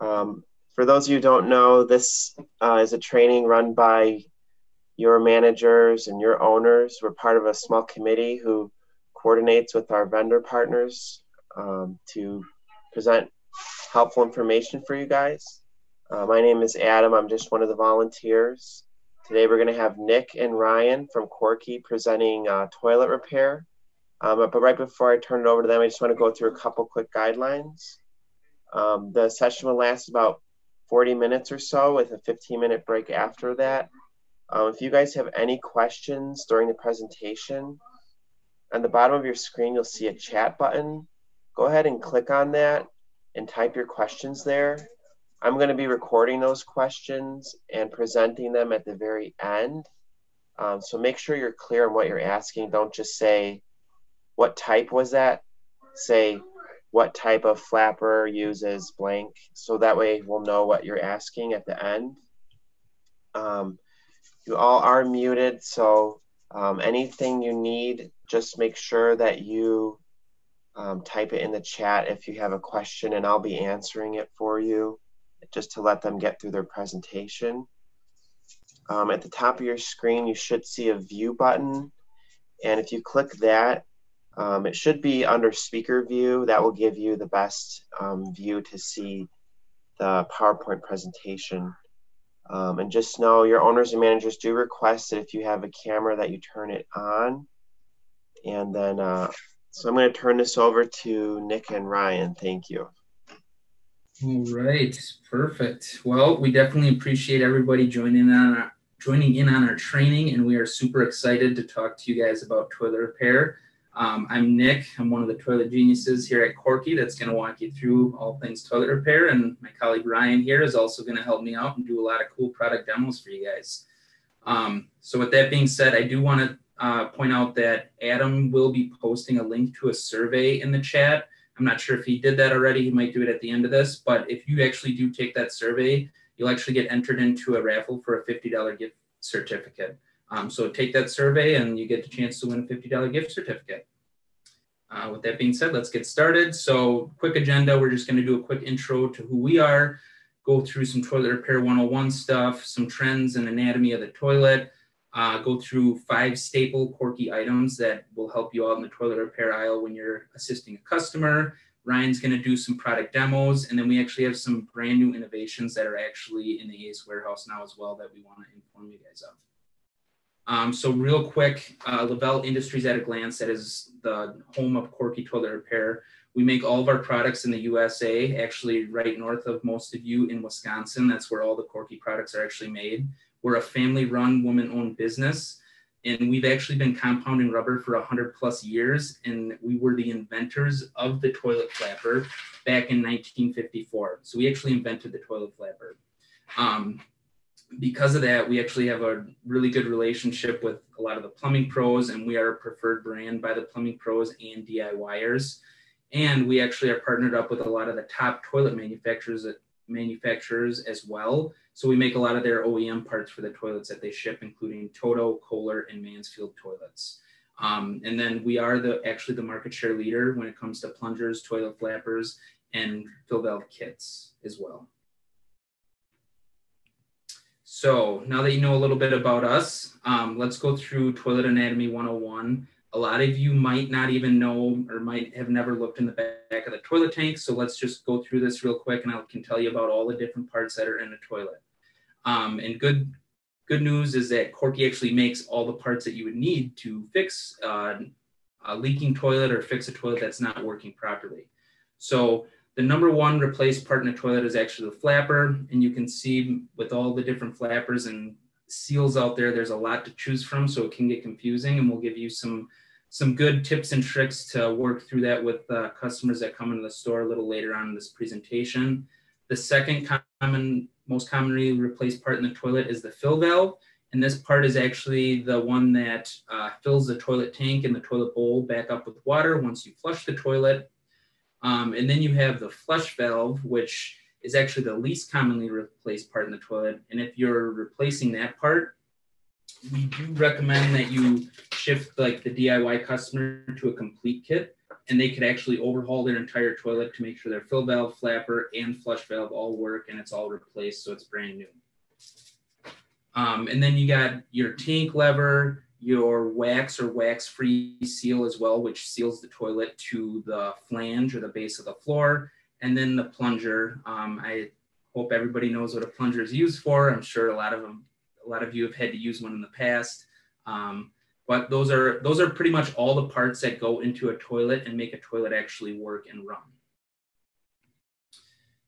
For those of you who don't know, this is a training run by your managers and your owners. We're part of a small committee who coordinates with our vendor partners to present helpful information for you guys. My name is Adam. I'm just one of the volunteers. Today we're going to have Nick and Ryan from Korky presenting toilet repair. But right before I turn it over to them, I just want to go through a couple quick guidelines. The session will last about 40 minutes or so with a 15-minute break after that. If you guys have any questions during the presentation, on the bottom of your screen you'll see a chat button. Go ahead and click on that and type your questions there. I'm going to be recording those questions and presenting them at the very end. So make sure you're clear on what you're asking. Don't just say, what type was that? Say, what type of flapper uses blank? So that way we'll know what you're asking at the end. You all are muted, so anything you need, just make sure that you type it in the chat if you have a question, and I'll be answering it for you just to let them get through their presentation. At the top of your screen, you should see a view button, and if you click that, it should be under speaker view. That will give you the best view to see the PowerPoint presentation. And just know your owners and managers do request that if you have a camera that you turn it on. And then, so I'm going to turn this over to Nick and Ryan. Thank you. All right, perfect. Well, we definitely appreciate everybody joining in on our training, and we are super excited to talk to you guys about toilet repair. I'm Nick. I'm one of the toilet geniuses here at Korky that's going to walk you through all things toilet repair, and my colleague Ryan here is also going to help me out and do a lot of cool product demos for you guys. So with that being said, I do want to point out that Adam will be posting a link to a survey in the chat. I'm not sure if he did that already. He might do it at the end of this, but if you actually do take that survey, you'll actually get entered into a raffle for a $50 gift certificate. So take that survey and you get the chance to win a $50 gift certificate. With that being said, let's get started. So quick agenda, we're just going to do a quick intro to who we are, go through some toilet repair 101 stuff, some trends and anatomy of the toilet, go through 5 staple Korky items that will help you out in the toilet repair aisle when you're assisting a customer. Ryan's going to do some product demos, and then we actually have some brand new innovations that are actually in the ACE warehouse now as well that we want to inform you guys of. So real quick, Lavelle Industries at a glance, that is the home of Korky Toilet Repair. We make all of our products in the USA, actually right north of most of you in Wisconsin. That's where all the Korky products are actually made. We're a family-run, woman-owned business, and we've actually been compounding rubber for 100+ years, and we were the inventors of the toilet flapper back in 1954. So we actually invented the toilet flapper. Because of that, we actually have a really good relationship with a lot of the plumbing pros, and we are a preferred brand by the plumbing pros and DIYers. And we actually are partnered up with a lot of the top toilet manufacturers as well. So we make a lot of their OEM parts for the toilets that they ship, including Toto, Kohler, and Mansfield toilets. And then we are actually the market share leader when it comes to plungers, toilet flappers, and fill valve kits as well. So now that you know a little bit about us, let's go through Toilet Anatomy 101. A lot of you might not even know or might have never looked in the back of the toilet tank. So let's just go through this real quick, and I can tell you about all the different parts that are in a toilet. And good news is that Korky actually makes all the parts that you would need to fix a leaking toilet or fix a toilet that's not working properly. So the number one replaced part in a toilet is actually the flapper, and you can see with all the different flappers and seals out there, there's a lot to choose from, so it can get confusing, and we'll give you some good tips and tricks to work through that with customers that come into the store a little later on in this presentation. The second most commonly replaced part in the toilet is the fill valve, and this part is actually the one that fills the toilet tank and the toilet bowl back up with water once you flush the toilet. And then you have the flush valve, which is actually the least commonly replaced part in the toilet. And if you're replacing that part, we do recommend that you shift like the DIY customer to a complete kit. and they could actually overhaul their entire toilet to make sure their fill valve, flapper, and flush valve all work, and it's all replaced, so it's brand new. And then you got your tank lever, your wax or wax-free seal as well, which seals the toilet to the flange or the base of the floor, and then the plunger. I hope everybody knows what a plunger is used for. I'm sure a lot of you have had to use one in the past. But those are pretty much all the parts that go into a toilet and make a toilet actually work and run.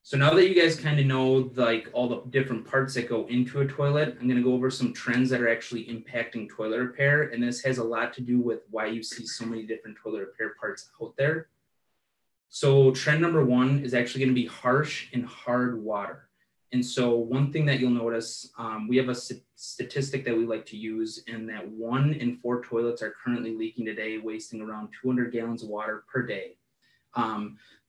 So now that you guys kind of know like all the different parts that go into a toilet, I'm going to go over some trends that are actually impacting toilet repair. And this has a lot to do with why you see so many different toilet repair parts out there. So trend number one is actually going to be harsh and hard water. And so one thing that you'll notice, we have a statistic that we like to use, and that 1 in 4 toilets are currently leaking today, wasting around 200 gallons of water per day.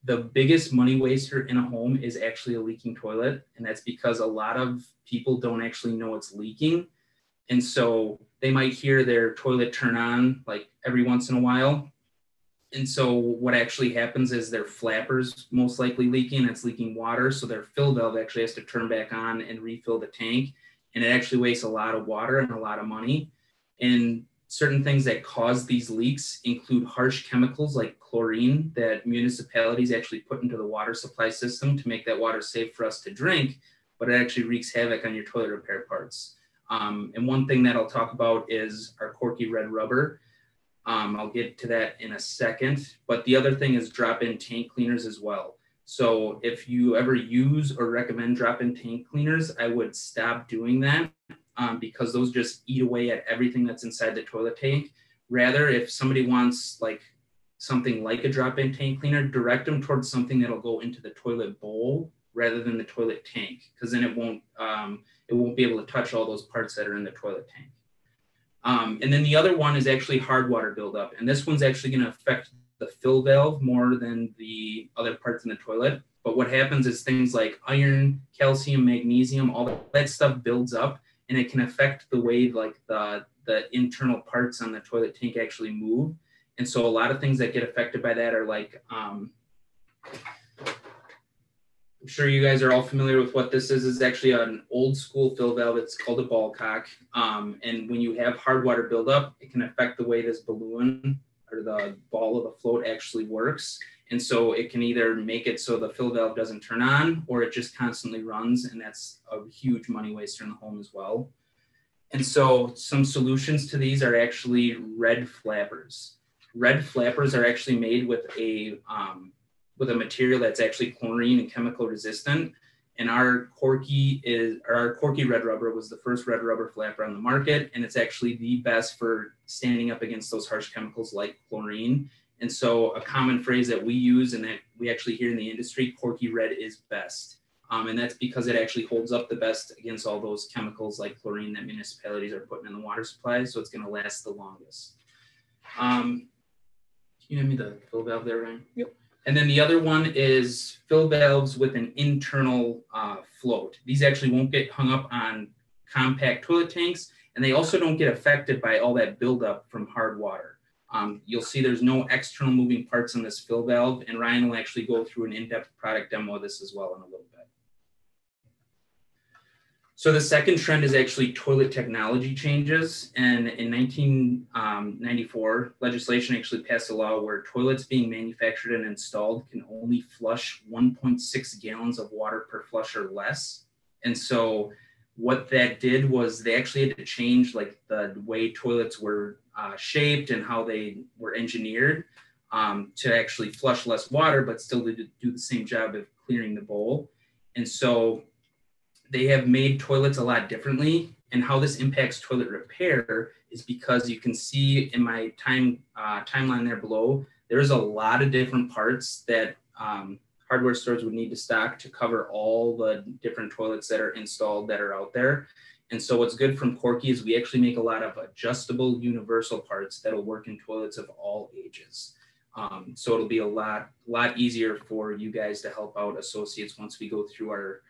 The biggest money waster in a home is actually a leaking toilet. And that's because a lot of people don't actually know it's leaking. And so they might hear their toilet turn on like every once in a while. And so what actually happens is their flapper's most likely leaking, and it's leaking water. So their fill valve actually has to turn back on and refill the tank. And it actually wastes a lot of water and a lot of money. And certain things that cause these leaks include harsh chemicals like chlorine that municipalities actually put into the water supply system to make that water safe for us to drink, but it actually wreaks havoc on your toilet repair parts. And one thing that I'll talk about is our Korky red rubber. I'll get to that in a second, but the other thing is drop-in tank cleaners as well. So if you ever use or recommend drop-in tank cleaners, I would stop doing that because those just eat away at everything that's inside the toilet tank. Rather, if somebody wants like something like a drop-in tank cleaner, direct them towards something that'll go into the toilet bowl rather than the toilet tank, because then it won't be able to touch all those parts that are in the toilet tank. And then the other one is actually hard water buildup. And this one's actually going to affect the fill valve more than the other parts in the toilet. But what happens is things like iron, calcium, magnesium, all that stuff builds up, and it can affect the way like the internal parts on the toilet tank actually move. And so a lot of things that get affected by that are like, I'm sure you guys are all familiar with what this is. It's actually an old school fill valve. It's called a ball cock. And when you have hard water buildup, it can affect the way this balloon or the ball of the float actually works. And so it can either make it so the fill valve doesn't turn on, or it just constantly runs. And that's a huge money waster in the home as well. And so some solutions to these are actually red flappers. Red flappers are actually made with a material that's actually chlorine and chemical resistant. And our Korky red rubber was the first red rubber flapper on the market. And it's actually the best for standing up against those harsh chemicals like chlorine. And so a common phrase that we use and that we actually hear in the industry, Korky red is best. And that's because it actually holds up the best against all those chemicals like chlorine that municipalities are putting in the water supply. So it's going to last the longest. Can you hand me the fill valve there, Ryan? Yep. And then the other one is fill valves with an internal float. These actually won't get hung up on compact toilet tanks, and they also don't get affected by all that buildup from hard water. You'll see there's no external moving parts on this fill valve, and Ryan will actually go through an in-depth product demo of this as well in a little bit. So the second trend is actually toilet technology changes. And in 1994, legislation actually passed a law where toilets being manufactured and installed can only flush 1.6 gallons of water per flush or less. And so what that did was they actually had to change like the way toilets were shaped and how they were engineered to actually flush less water, but still do the same job of clearing the bowl. And so they have made toilets a lot differently, and how this impacts toilet repair is because you can see in my timeline there below, there's a lot of different parts that hardware stores would need to stock to cover all the different toilets that are installed that are out there. And so what's good from Korky is we actually make a lot of adjustable universal parts that'll work in toilets of all ages. So it'll be a lot easier for you guys to help out associates once we go through our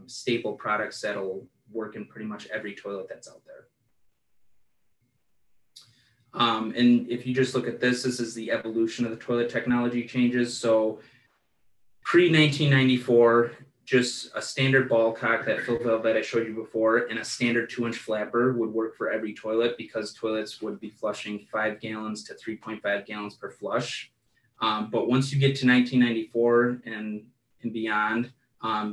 staple products that'll work in pretty much every toilet that's out there. And if you just look at this is the evolution of the toilet technology changes. So pre-1994, just a standard ball cock, that fill valve that I showed you before, and a standard 2-inch flapper would work for every toilet because toilets would be flushing 5 gallons to 3.5 gallons per flush. But once you get to 1994 and beyond,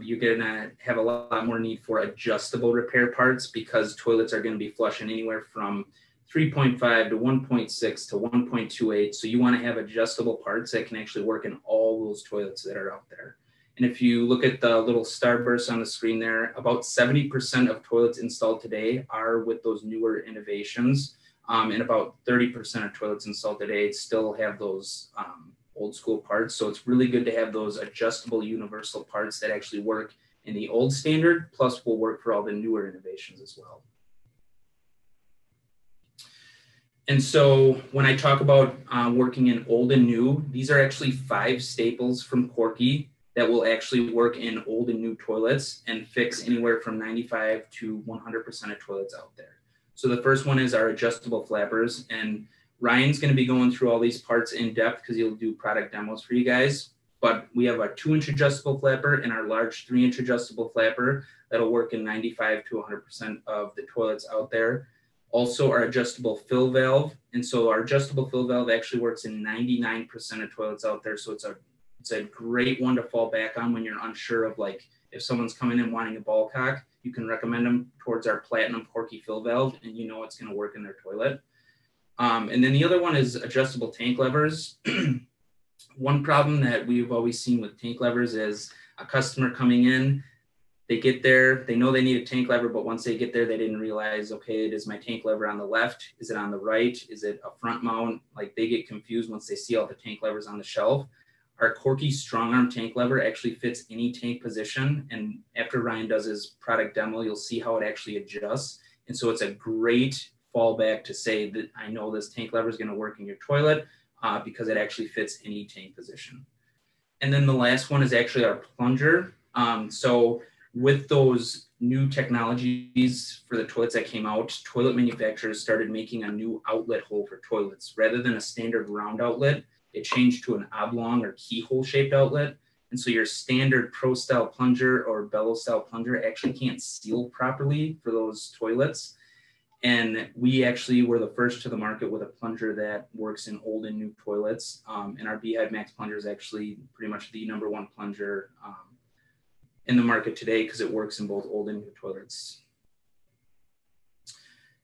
you're going to have a lot more need for adjustable repair parts because toilets are going to be flushing anywhere from 3.5 to 1.6 to 1.28. So you want to have adjustable parts that can actually work in all those toilets that are out there. And if you look at the little starburst on the screen there, about 70% of toilets installed today are with those newer innovations. And about 30% of toilets installed today still have those old school parts. So it's really good to have those adjustable universal parts that actually work in the old standard, plus will work for all the newer innovations as well. And so when I talk about working in old and new, these are actually 5 staples from Korky that will actually work in old and new toilets and fix anywhere from 95 to 100% of toilets out there. So the first one is our adjustable flappers, and Ryan's going to be going through all these parts in depth because he'll do product demos for you guys. But we have a 2-inch adjustable flapper and our large 3-inch adjustable flapper that'll work in 95 to 100% of the toilets out there. Also our adjustable fill valve. And so our adjustable fill valve actually works in 99% of toilets out there. So it's a great one to fall back on when you're unsure of, like, if someone's coming in wanting a ball cock, you can recommend them towards our platinum Korky fill valve and you know it's going to work in their toilet. And then the other one is adjustable tank levers. One problem that we've always seen with tank levers is a customer coming in, they get there, they know they need a tank lever, but once they get there, they didn't realize, okay, is my tank lever on the left? Is it on the right? Is it a front mount? Like, they get confused once they see all the tank levers on the shelf. Our Korky strong arm tank lever actually fits any tank position. And after Ryan does his product demo, you'll see how it actually adjusts. And so it's a great fallback to say that I know this tank lever is going to work in your toilet because it actually fits any tank position. And then the last one is actually our plunger. So with those new technologies for the toilets that came out, toilet manufacturers started making a new outlet hole for toilets. Rather than a standard round outlet, it changed to an oblong or keyhole shaped outlet. And so your standard pro style plunger or bellows style plunger actually can't seal properly for those toilets. And we actually were the first to the market with a plunger that works in old and new toilets. And our Beehive Max plunger is actually pretty much the #1 plunger in the market today because it works in both old and new toilets.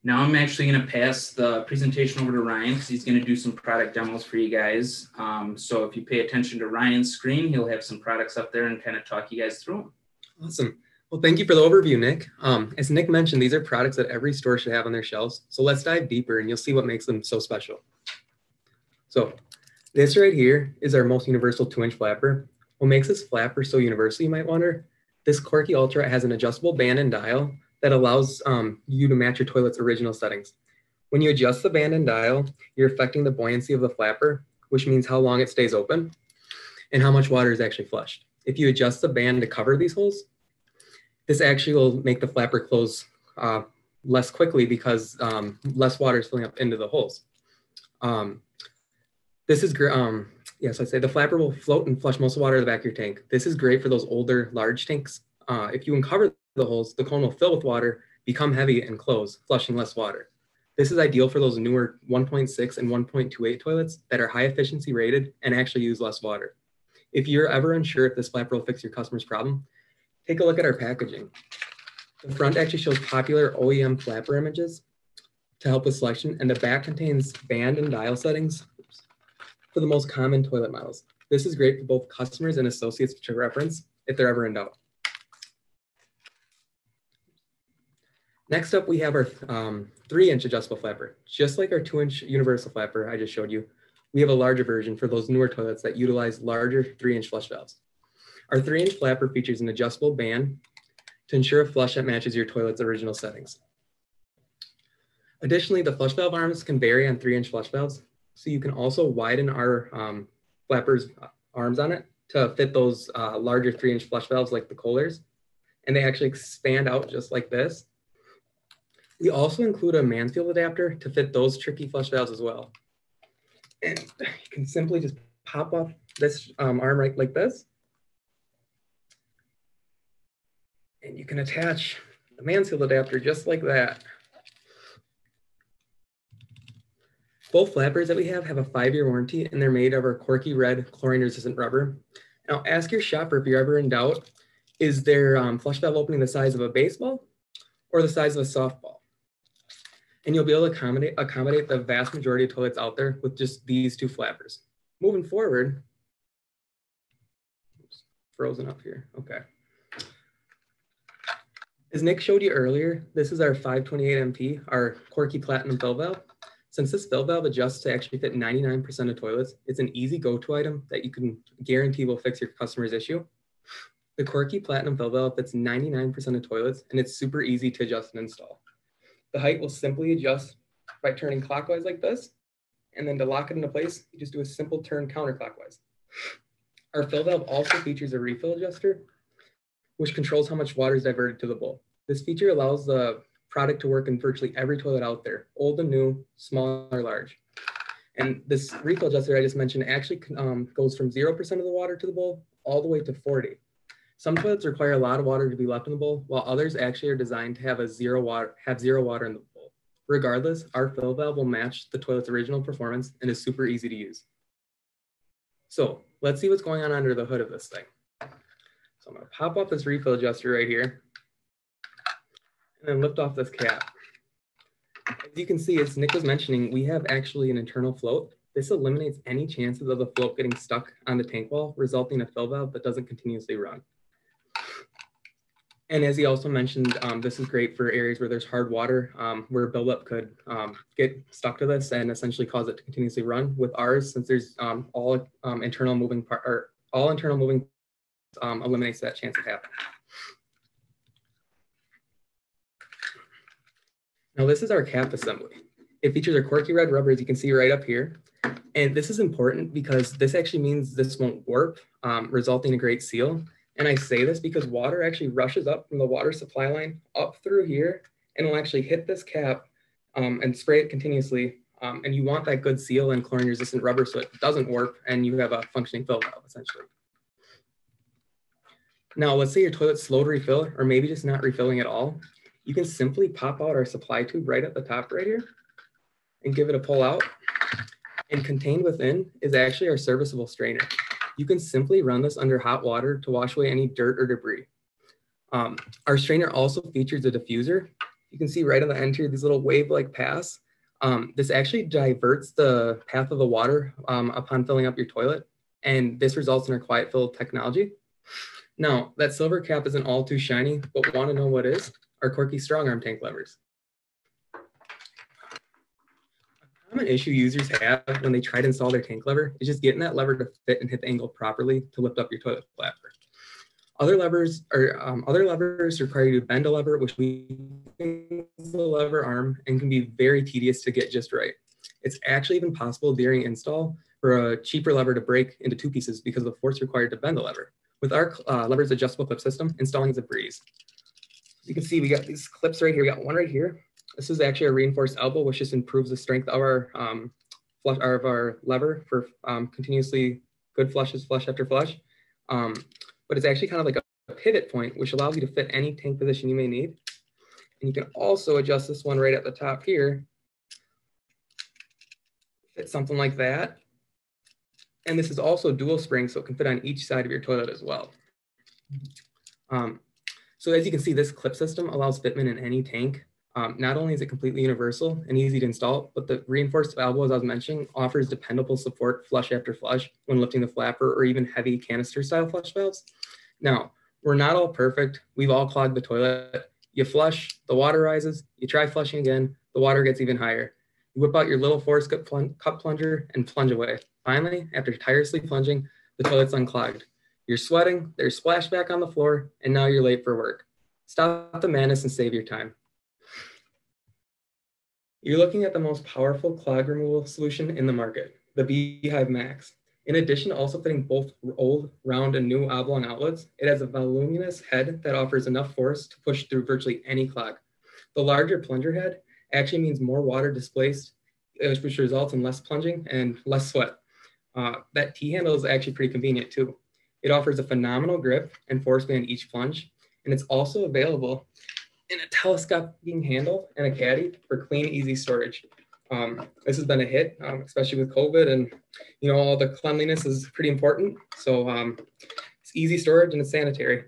Now I'm actually going to pass the presentation over to Ryan because he's going to do some product demos for you guys. So if you pay attention to Ryan's screen, he'll have some products up there and kind of talk you guys through them. Awesome. Well, thank you for the overview, Nick. As Nick mentioned, these are products that every store should have on their shelves. So let's dive deeper and you'll see what makes them so special. So this right here is our most universal 2-inch flapper. What makes this flapper so universal, you might wonder? This Korky Ultra has an adjustable band and dial that allows you to match your toilet's original settings. When you adjust the band and dial, you're affecting the buoyancy of the flapper, which means how long it stays open and how much water is actually flushed. If you adjust the band to cover these holes, this actually will make the flapper close less quickly because less water is filling up into the holes. This is great. Yes, I'd say the flapper will float and flush most of the water to the back of your tank. This is great for those older, large tanks. If you uncover the holes, the cone will fill with water, become heavy, and close, flushing less water. This is ideal for those newer 1.6 and 1.28 toilets that are high efficiency rated and actually use less water. If you're ever unsure if this flapper will fix your customer's problem, take a look at our packaging. The front actually shows popular OEM flapper images to help with selection, and the back contains band and dial settings for the most common toilet models. This is great for both customers and associates to reference if they're ever in doubt. Next up, we have our 3-inch adjustable flapper. Just like our 2-inch universal flapper I just showed you, we have a larger version for those newer toilets that utilize larger 3-inch flush valves. Our 3-inch flapper features an adjustable band to ensure a flush that matches your toilet's original settings. Additionally, the flush valve arms can vary on 3-inch flush valves, so you can also widen our flapper's arms on it to fit those larger 3-inch flush valves like the Kohlers, and they actually expand out just like this. We also include a Mansfield adapter to fit those tricky flush valves as well. And you can simply just pop off this arm right like this. And you can attach the Mansfield adapter just like that. Both flappers that we have a 5-year warranty, and they're made of our Korky red chlorine-resistant rubber. Now, ask your shopper if you're ever in doubt, is their flush valve opening the size of a baseball or the size of a softball? And you'll be able to accommodate the vast majority of toilets out there with just these 2 flappers. Moving forward, oops, frozen up here, okay. As Nick showed you earlier, this is our 528 MP, our Korky Platinum fill valve. Since this fill valve adjusts to actually fit 99% of toilets, it's an easy go-to item that you can guarantee will fix your customer's issue. The Korky Platinum fill valve fits 99% of toilets, and it's super easy to adjust and install. The height will simply adjust by turning clockwise like this, and then to lock it into place, you just do a simple turn counterclockwise. Our fill valve also features a refill adjuster, which controls how much water is diverted to the bowl. This feature allows the product to work in virtually every toilet out there, old and new, small or large. And this refill adjuster I just mentioned actually goes from 0% of the water to the bowl all the way to 40. Some toilets require a lot of water to be left in the bowl, while others actually are designed to have zero water in the bowl. Regardless, our fill valve will match the toilet's original performance and is super easy to use. So let's see what's going on under the hood of this thing. So I'm gonna pop off this refill adjuster right here and then lift off this cap. As you can see, as Nick was mentioning, we have actually an internal float. This eliminates any chances of the float getting stuck on the tank wall, resulting in a fill valve that doesn't continuously run. And as he also mentioned, this is great for areas where there's hard water, where buildup could get stuck to this and essentially cause it to continuously run. With ours, since there's all internal moving eliminates that chance of happening. Now this is our cap assembly. It features our Korky red rubber, as you can see right up here. And this is important because this actually means this won't warp, resulting in a great seal. And I say this because water actually rushes up from the water supply line up through here and will actually hit this cap and spray it continuously. And you want that good seal and chlorine resistant rubber so it doesn't warp and you have a functioning fill valve essentially. Now, let's say your toilet's slow to refill or maybe just not refilling at all. You can simply pop out our supply tube right at the top right here and give it a pull out. And contained within is actually our serviceable strainer. You can simply run this under hot water to wash away any dirt or debris. Our strainer also features a diffuser. You can see right on the end here, these little wave-like paths. This actually diverts the path of the water upon filling up your toilet. And this results in our quiet fill technology. Now, that silver cap isn't all too shiny, but want to know what is? Our Korky strong arm tank levers. A common issue users have when they try to install their tank lever is just getting that lever to fit and hit the angle properly to lift up your toilet flapper. Other levers require you to bend a lever, which weakens the lever arm and can be very tedious to get just right. It's actually even possible during install for a cheaper lever to break into 2 pieces because of the force required to bend the lever. With our lever's adjustable clip system, installing is a breeze. You can see we got these clips right here. We got one right here. This is actually a reinforced elbow, which just improves the strength of our lever for continuously good flushes, flush after flush. But it's actually kind of like a pivot point, which allows you to fit any tank position you may need. And you can also adjust this one right at the top here. Fit something like that. And this is also dual spring, so it can fit on each side of your toilet as well. So as you can see, this clip system allows fitment in any tank. Not only is it completely universal and easy to install, but the reinforced elbow, as I was mentioning, offers dependable support flush after flush when lifting the flapper or even heavy canister style flush valves. Now, we're not all perfect. We've all clogged the toilet. You flush, the water rises, you try flushing again, the water gets even higher. You whip out your little force cup plunger and plunge away. Finally, after tirelessly plunging, the toilet's unclogged. You're sweating, there's splashback on the floor, and now you're late for work. Stop the madness and save your time. You're looking at the most powerful clog removal solution in the market, the Beehive Max. In addition to also fitting both old, round, and new oblong outlets, it has a voluminous head that offers enough force to push through virtually any clog. The larger plunger head actually means more water displaced, which results in less plunging and less sweat. That T-handle is actually pretty convenient too. It offers a phenomenal grip and force band each plunge, and it's also available in a telescoping handle and a caddy for clean, easy storage. This has been a hit, especially with COVID, and all the cleanliness is pretty important. So it's easy storage and it's sanitary.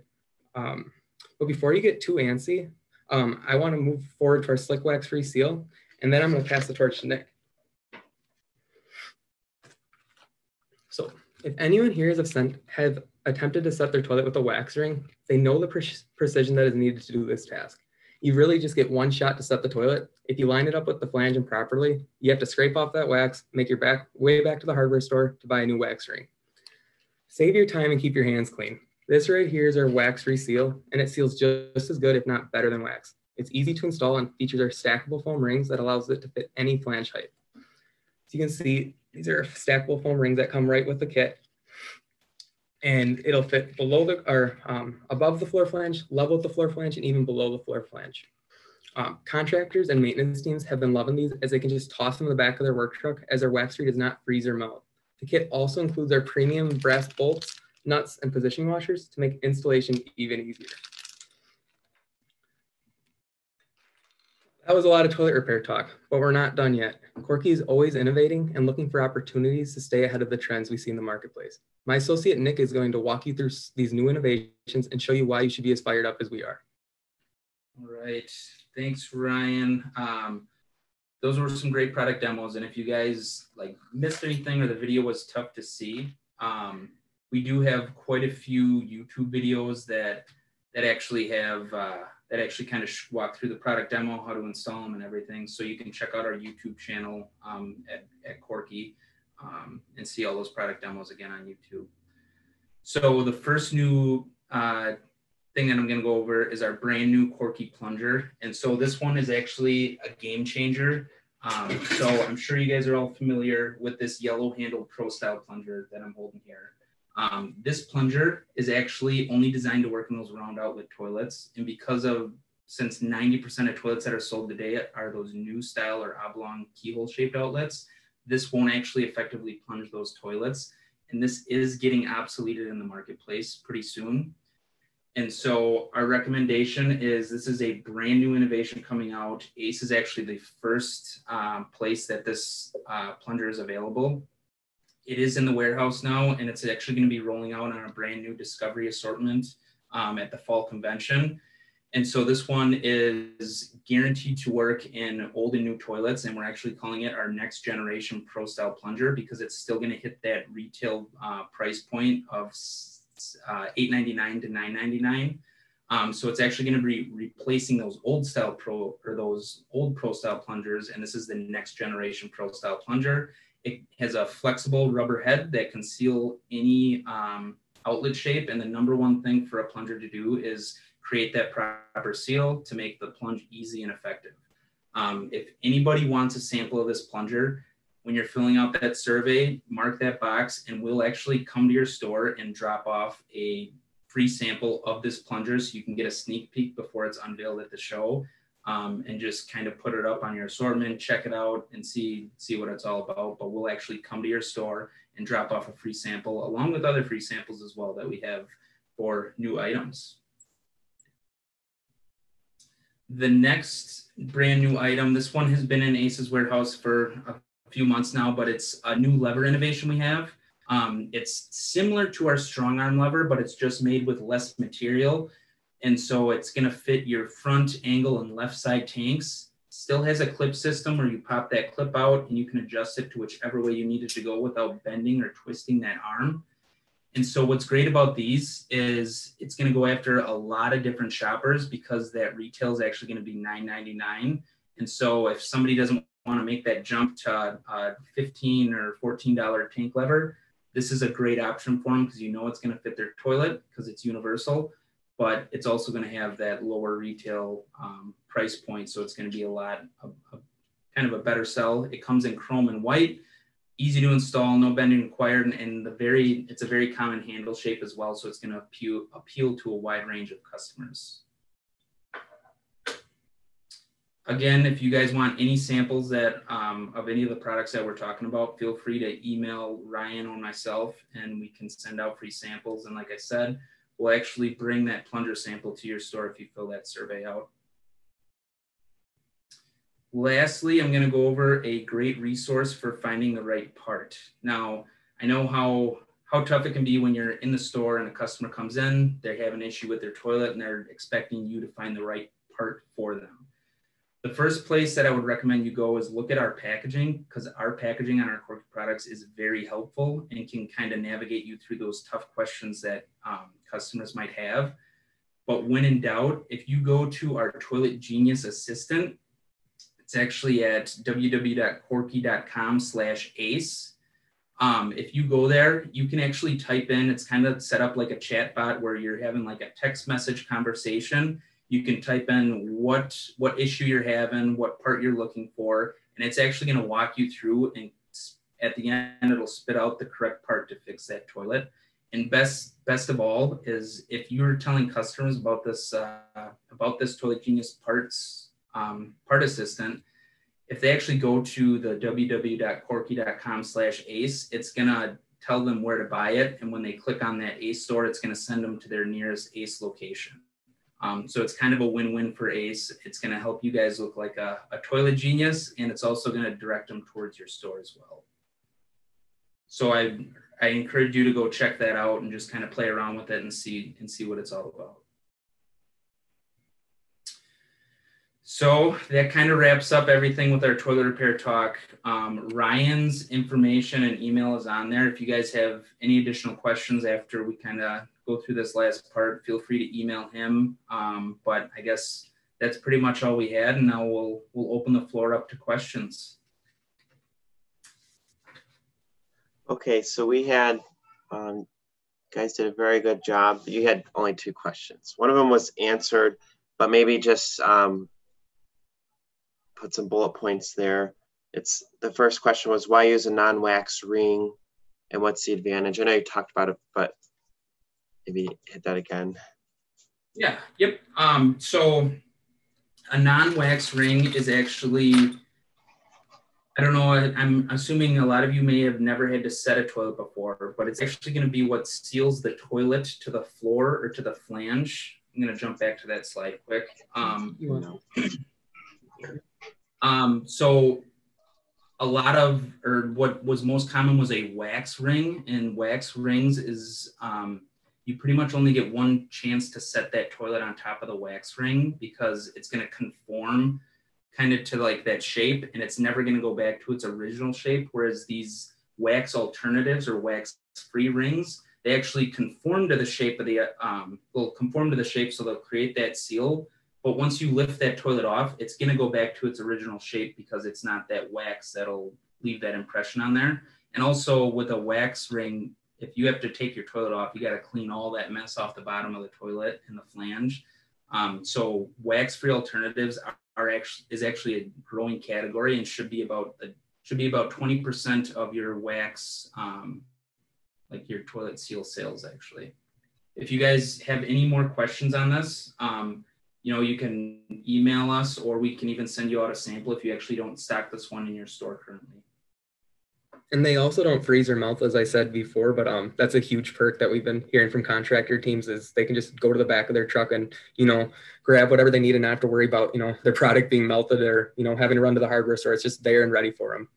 But before you get too antsy, I want to move forward to our slick wax free seal, and then I'm going to pass the torch to Nick. So if anyone here have attempted to set their toilet with a wax ring, they know the precision that is needed to do this task. You really just get one shot to set the toilet. If you line it up with the flange properly, you have to scrape off that wax, make your way back to the hardware store to buy a new wax ring. Save your time and keep your hands clean. This right here is our wax-free seal, and it seals just as good, if not better than wax. It's easy to install and features our stackable foam rings that allows it to fit any flange height. So you can see, these are stackable foam rings that come right with the kit. And it'll fit below above the floor flange, level with the floor flange, and even below the floor flange. Contractors and maintenance teams have been loving these as they can just toss them in the back of their work truck as our wax-free does not freeze or melt. The kit also includes our premium brass bolts, nuts, and positioning washers to make installation even easier. That was a lot of toilet repair talk, but we're not done yet. Korky is always innovating and looking for opportunities to stay ahead of the trends we see in the marketplace. My associate Nick is going to walk you through these new innovations and show you why you should be as fired up as we are. All right, thanks, Ryan. Those were some great product demos, and if you guys missed anything or the video was tough to see, we do have quite a few YouTube videos that actually have that actually kind of walk through the product demo, how to install them and everything. So you can check out our YouTube channel at Korky and see all those product demos again on YouTube. So the first new thing that I'm going to go over is our brand new Korky plunger. And so this one is actually a game changer. So I'm sure you guys are all familiar with this yellow handled pro style plunger that I'm holding here. This plunger is actually only designed to work in those round outlet toilets. And since 90% of toilets that are sold today are those new style or oblong keyhole shaped outlets, this won't actually effectively plunge those toilets. And this is getting obsoleted in the marketplace pretty soon. And so our recommendation is this is a brand new innovation coming out. Ace is actually the first place that this plunger is available. It is in the warehouse now, and it's actually going to be rolling out on a brand new Discovery assortment at the fall convention. And so this one is guaranteed to work in old and new toilets, and we're actually calling it our next generation pro style plunger because it's still going to hit that retail price point of $8.99 to $9.99. So it's actually going to be replacing those old old pro style plungers, and this is the next generation pro style plunger. It has a flexible rubber head that can seal any outlet shape. And the number one thing for a plunger to do is create that proper seal to make the plunge easy and effective. If anybody wants a sample of this plunger, when you're filling out that survey, mark that box and we'll actually come to your store and drop off a free sample of this plunger so you can get a sneak peek before it's unveiled at the show. And just kind of put it up on your assortment, check it out and see what it's all about. But we'll actually come to your store and drop off a free sample along with other free samples as well that we have for new items. The next brand new item, this one has been in Ace's warehouse for a few months now, but it's a new lever innovation we have. It's similar to our strong arm lever, but it's just made with less material. And so it's going to fit your front, angle, and left side tanks. Still has a clip system where you pop that clip out and you can adjust it to whichever way you need it to go without bending or twisting that arm. And so what's great about these is it's going to go after a lot of different shoppers because that retail is actually going to be $9.99. And so if somebody doesn't want to make that jump to a $15 or $14 tank lever, this is a great option for them because it's going to fit their toilet because it's universal. But it's also going to have that lower retail price point. So it's going to be kind of a better sell. It comes in chrome and white, easy to install, no bending required. And it's a very common handle shape as well. So it's going to appeal to a wide range of customers. Again, if you guys want any samples that of any of the products that we're talking about, feel free to email Ryan or myself, and we can send out free samples. And like I said, we'll actually bring that plunger sample to your store if you fill that survey out. Lastly, I'm going to go over a great resource for finding the right part. Now, I know how tough it can be when you're in the store and a customer comes in, they have an issue with their toilet and they're expecting you to find the right part for them. The first place that I would recommend you go is look at our packaging, because our packaging on our Korky products is very helpful and can kind of navigate you through those tough questions that customers might have. But when in doubt, if you go to our Toilet Genius Assistant, it's actually at www.korky.com/ace. If you go there, you can actually type in, it's kind of set up like a chat bot where you're having like a text message conversation. You can type in what issue you're having, what part you're looking for, and it's actually going to walk you through, and at the end, it'll spit out the correct part to fix that toilet. And best of all is if you're telling customers about this Toilet Genius part assistant, if they actually go to the www.korky.com/ace, it's going to tell them where to buy it. And when they click on that Ace store, it's going to send them to their nearest Ace location. So it's kind of a win-win for Ace. It's going to help you guys look like a toilet genius, and it's also going to direct them towards your store as well. So I encourage you to go check that out and just kind of play around with it and see what it's all about. So that kind of wraps up everything with our toilet repair talk. Ryan's information and email is on there. If you guys have any additional questions after we kind of go through this last part, feel free to email him. But I guess that's pretty much all we had. And now we'll open the floor up to questions. Okay, so we had, guys did a very good job. You had only 2 questions. One of them was answered, but maybe just put some bullet points there. The first question was, why use a non-wax ring and what's the advantage? I know you talked about it, but maybe hit that again. Yeah, yep. So a non-wax ring is actually, I don't know, I'm assuming a lot of you may have never had to set a toilet before, but it's actually going to be what seals the toilet to the floor or to the flange. I'm going to jump back to that slide quick. So a lot of, or what was most common was a wax ring, and wax rings is, you pretty much only get one chance to set that toilet on top of the wax ring because it's going to conform kind of to like that shape, and it's never going to go back to its original shape. Whereas these wax alternatives or wax free rings, they actually conform to the shape of the, will conform to the shape. So they'll create that seal. But once you lift that toilet off, it's going to go back to its original shape because it's not that wax that'll leave that impression on there. And also with a wax ring, if you have to take your toilet off, you got to clean all that mess off the bottom of the toilet and the flange. So wax-free alternatives is actually a growing category and should be about 20% of your wax, like your toilet seal sales actually. If you guys have any more questions on this, you can email us, or we can even send you out a sample if you actually don't stock this one in your store currently. And they also don't freeze or melt, as I said before, but that's a huge perk that we've been hearing from contractor teams is they can just go to the back of their truck and, grab whatever they need and not have to worry about, their product being melted or, having to run to the hardware store. It's just there and ready for them.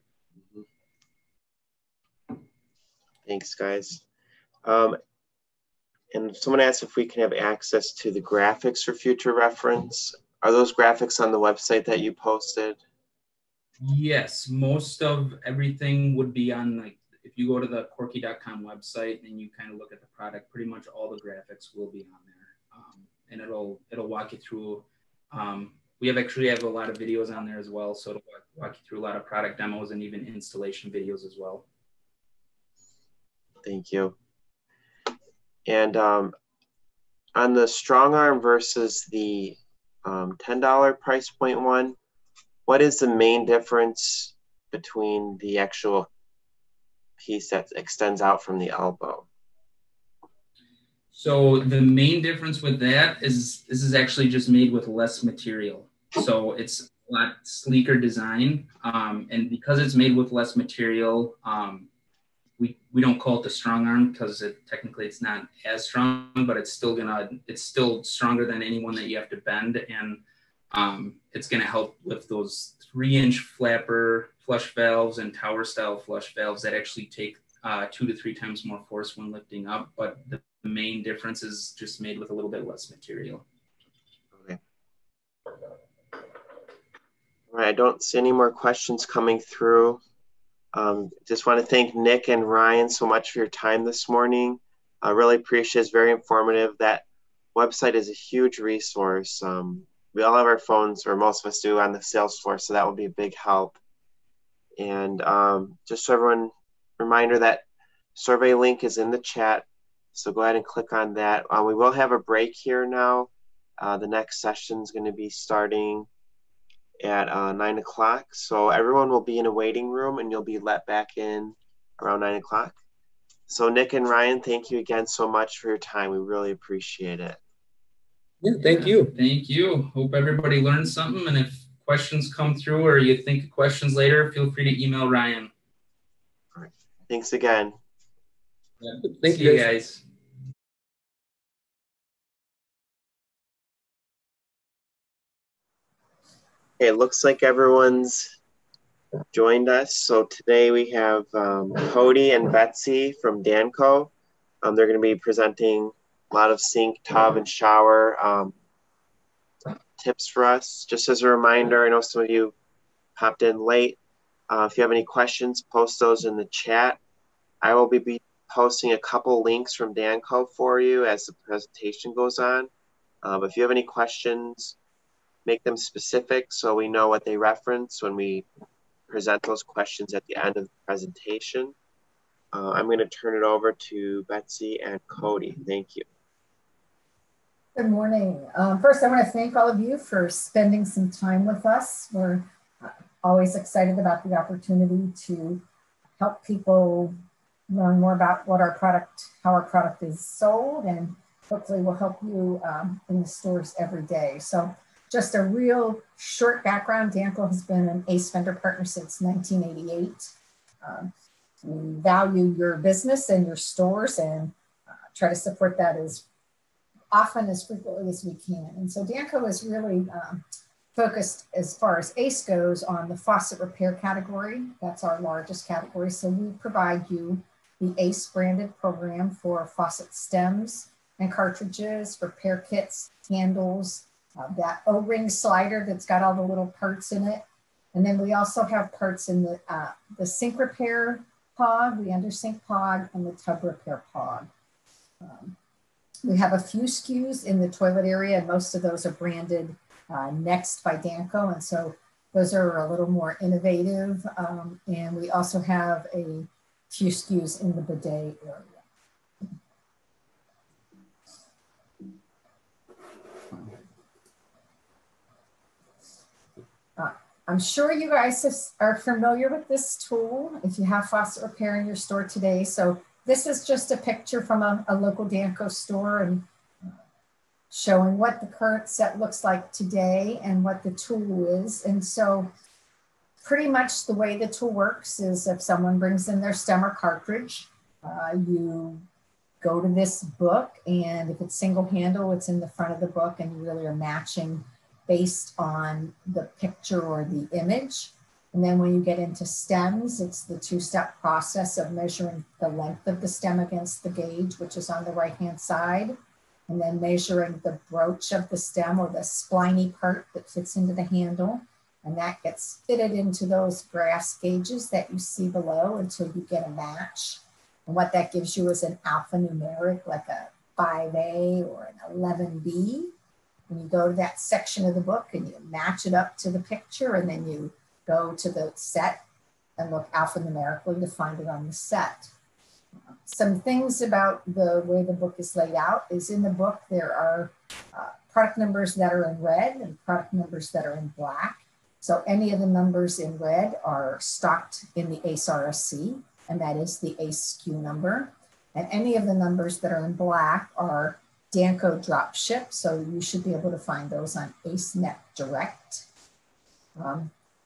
Thanks, guys. And someone asked if we can have access to the graphics for future reference. Are those graphics on the website that you posted? Yes, most of everything would be on, like, if you go to the Korky.com website and you kind of look at the product, pretty much all the graphics will be on there. And it'll walk you through, we actually have a lot of videos on there as well. So it'll walk you through a lot of product demos and even installation videos as well. Thank you. And on the strong arm versus the $10 price point one, what is the main difference between the actual piece that extends out from the elbow? So the main difference with that is this is actually just made with less material. So it's a lot sleeker design. And because it's made with less material, we don't call it the strong arm because technically it's not as strong, but it's still stronger than any one that you have to bend. And it's gonna help with those 3-inch flapper flush valves and tower style flush valves that actually take 2 to 3 times more force when lifting up. But the main difference is just made with a little bit less material. Okay. All right, I don't see any more questions coming through. Just want to thank Nick and Ryan so much for your time this morning. I really appreciate it. It's very informative. That website is a huge resource. We all have our phones, or most of us do, on the Salesforce, so that will be a big help. And just so everyone, reminder that survey link is in the chat, so go ahead and click on that. We will have a break here now. The next session is going to be starting at 9 o'clock. So everyone will be in a waiting room and you'll be let back in around 9 o'clock. So Nick and Ryan, thank you again so much for your time. We really appreciate it. Yeah, thank you. Thank you. Hope everybody learned something. And if questions come through or you think of questions later, feel free to email Ryan. All right. Thanks again. Yeah. Thank See you you guys. guys. Okay, it looks like everyone's joined us. So today we have Cody and Betsy from Danco. They're going to be presenting a lot of sink, tub, and shower tips for us. Just as a reminder, I know some of you popped in late. If you have any questions, post those in the chat. I will be posting a couple links from Danco for you as the presentation goes on. If you have any questions, make them specific so we know what they reference when we present those questions at the end of the presentation. I'm going to turn it over to Betsy and Cody. Thank you. Good morning. First, I want to thank all of you for spending some time with us. We're always excited about the opportunity to help people learn more about what our product, how our product is sold, and hopefully will help you in the stores every day. So just a real short background, Danco has been an ACE vendor partner since 1988. We value your business and your stores and try to support that as often, as frequently as we can. And so Danco is really focused, as far as ACE goes, on the faucet repair category. That's our largest category. So we provide you the ACE branded program for faucet stems and cartridges, repair kits, handles, that O-ring slider that's got all the little parts in it. And then we also have parts in the sink repair pod, the under sink pod, and the tub repair pod. We have a few SKUs in the toilet area, and most of those are branded Next by Danco. And so those are a little more innovative. And we also have a few SKUs in the bidet area. I'm sure you guys are familiar with this tool if you have faucet repair in your store today. So this is just a picture from a local Danco store and showing what the current set looks like today and what the tool is. And so pretty much the way the tool works is if someone brings in their stem or cartridge, you go to this book, and if it's single handle, it's in the front of the book, and you really are matching based on the picture or the image. And then when you get into stems, it's the two-step process of measuring the length of the stem against the gauge, which is on the right-hand side, and then measuring the broach of the stem, or the spliny part that fits into the handle. And that gets fitted into those brass gauges that you see below until you get a match. And what that gives you is an alphanumeric, like a 5A or an 11B. And you go to that section of the book and you match it up to the picture, and then you go to the set and look alphanumerically to find it on the set. Some things about the way the book is laid out is in the book there are product numbers that are in red and product numbers that are in black. So any of the numbers in red are stocked in the ACE RSC, and that is the ACE SKU number. And any of the numbers that are in black are Danco drop ship, so you should be able to find those on AceNet Direct.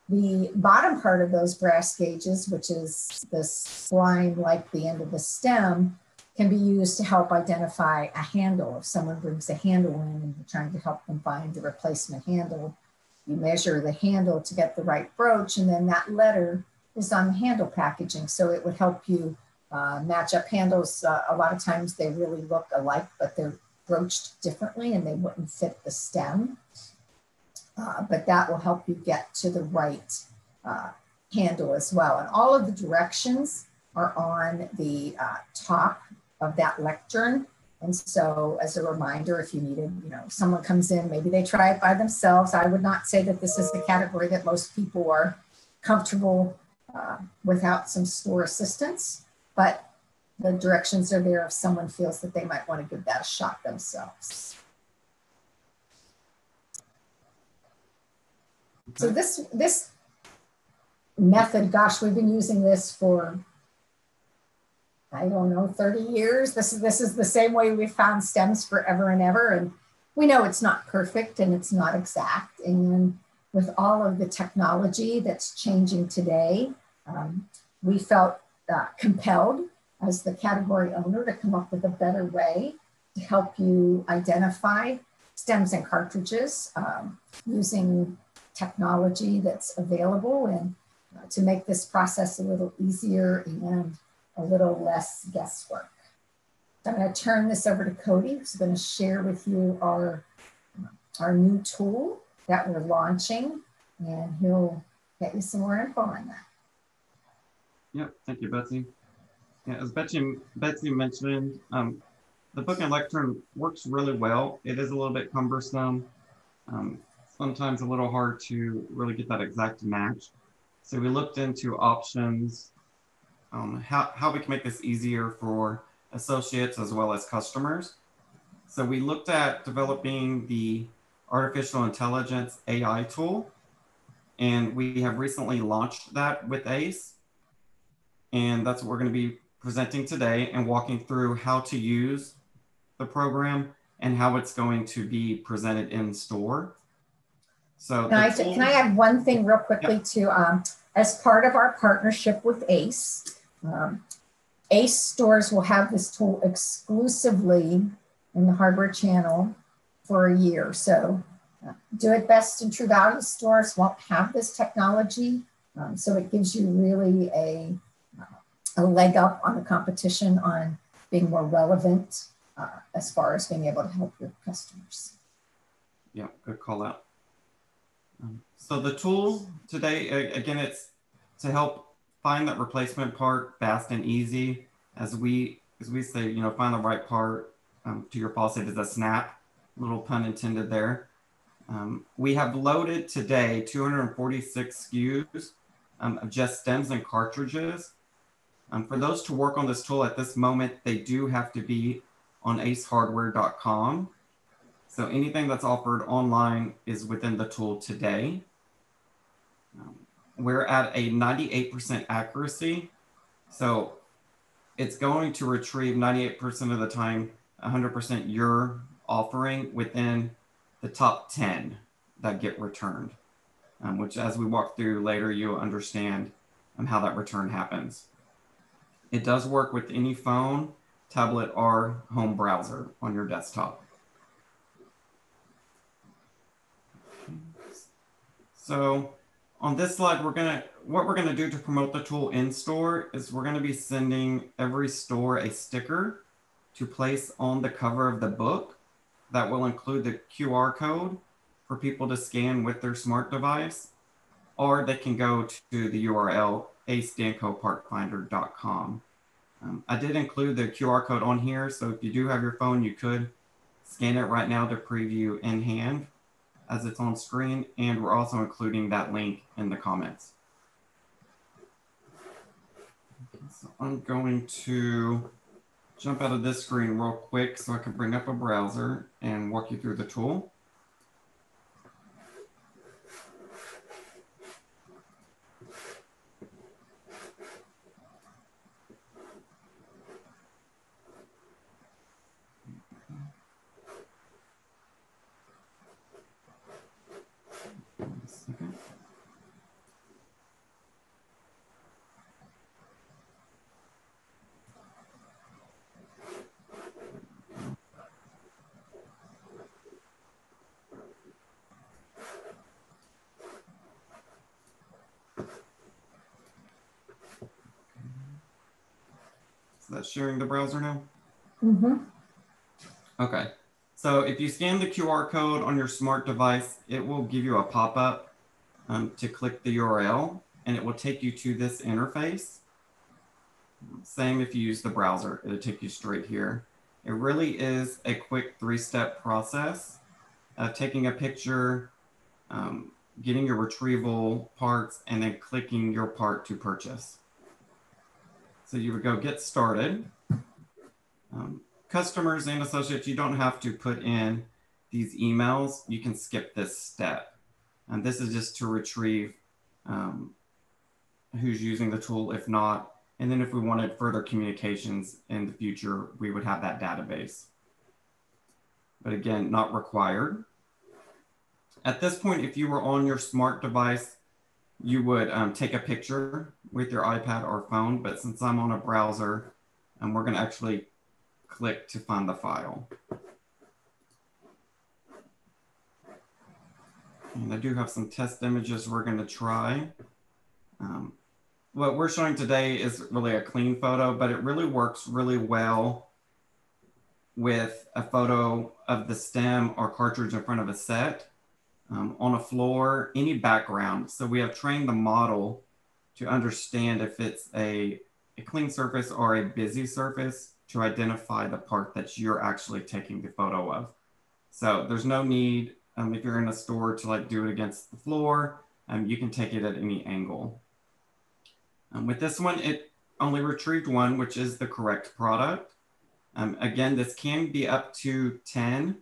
The bottom part of those brass gauges, which is this line like the end of the stem, can be used to help identify a handle. If someone brings a handle in and you're trying to help them find a replacement handle, you measure the handle to get the right broach, and then that letter is on the handle packaging. So it would help you match up handles. A lot of times they really look alike, but they're broached differently and they wouldn't fit the stem. But that will help you get to the right handle as well. And all of the directions are on the top of that lectern. And so as a reminder, if you needed, someone comes in, maybe they try it by themselves. I would not say that this is the category that most people are comfortable without some store assistance, but the directions are there if someone feels that they might want to give that a shot themselves. So this method, gosh, we've been using this for, I don't know, 30 years. This is the same way we've found stems forever and ever. And we know it's not perfect and it's not exact. And with all of the technology that's changing today, we felt compelled as the category owner to come up with a better way to help you identify stems and cartridges using technology that's available, and to make this process a little easier and a little less guesswork. I'm going to turn this over to Cody, who's going to share with you our new tool that we're launching, and he'll get you some more info on that. Yep, thank you, Betsy. Yeah, as Betsy mentioned, the book and lectern works really well. It is a little bit cumbersome, sometimes a little hard to really get that exact match. So we looked into options, how we can make this easier for associates as well as customers. So we looked at developing the artificial intelligence AI tool, and we have recently launched that with ACE. And that's what we're going to be presenting today and walking through how to use the program and how it's going to be presented in store. So can I add one thing real quickly too? As part of our partnership with ACE, ACE stores will have this tool exclusively in the hardware channel for a year. So Do It Best and True Value stores won't have this technology. So it gives you really a leg up on the competition on being more relevant as far as being able to help your customers. Yeah, good call out. So the tool today, again, it's to help find that replacement part fast and easy. As we say, find the right part. To your policy, it is a snap, little pun intended there. We have loaded today 246 SKUs of just stems and cartridges. For those to work on this tool at this moment, they do have to be on acehardware.com. So anything that's offered online is within the tool today. We're at a 98% accuracy. So it's going to retrieve 98% of the time, 100% your offering within the top 10 that get returned, which as we walk through later, you'll understand how that return happens. It does work with any phone, tablet, or home browser on your desktop. So on this slide, what we're gonna do to promote the tool in store is we're gonna be sending every store a sticker to place on the cover of the book that will include the QR code for people to scan with their smart device, or they can go to the URL acedancopartfinder.com. I did include the QR code on here, so if you do have your phone, you could scan it right now to preview in hand as it's on screen, and we're also including that link in the comments. So I'm going to jump out of this screen real quick so I can bring up a browser and walk you through the tool. that sharing the browser now? Mm-hmm. Okay. So if you scan the QR code on your smart device, it will give you a pop-up to click the URL, and it will take you to this interface. Same if you use the browser, it'll take you straight here. It really is a quick 3-step process of taking a picture, getting your retrieval parts, and then clicking your part to purchase. So you would go get started. Customers and associates, you don't have to put in these emails. You can skip this step. And this is just to retrieve who's using the tool, if not. And then if we wanted further communications in the future, we would have that database. But again, not required. At this point, if you were on your smart device, you would take a picture with your iPad or phone. But since I'm on a browser, we're going to actually click to find the file. And I do have some test images we're going to try. What we're showing today is really a clean photo, but it really works really well with a photo of the stem or cartridge in front of a set, on a floor, any background. So we have trained the model to understand if it's a clean surface or a busy surface to identify the part that you're actually taking the photo of. So there's no need, if you're in a store, to like do it against the floor. You can take it at any angle. With this one, it only retrieved one, which is the correct product. Again, this can be up to 10,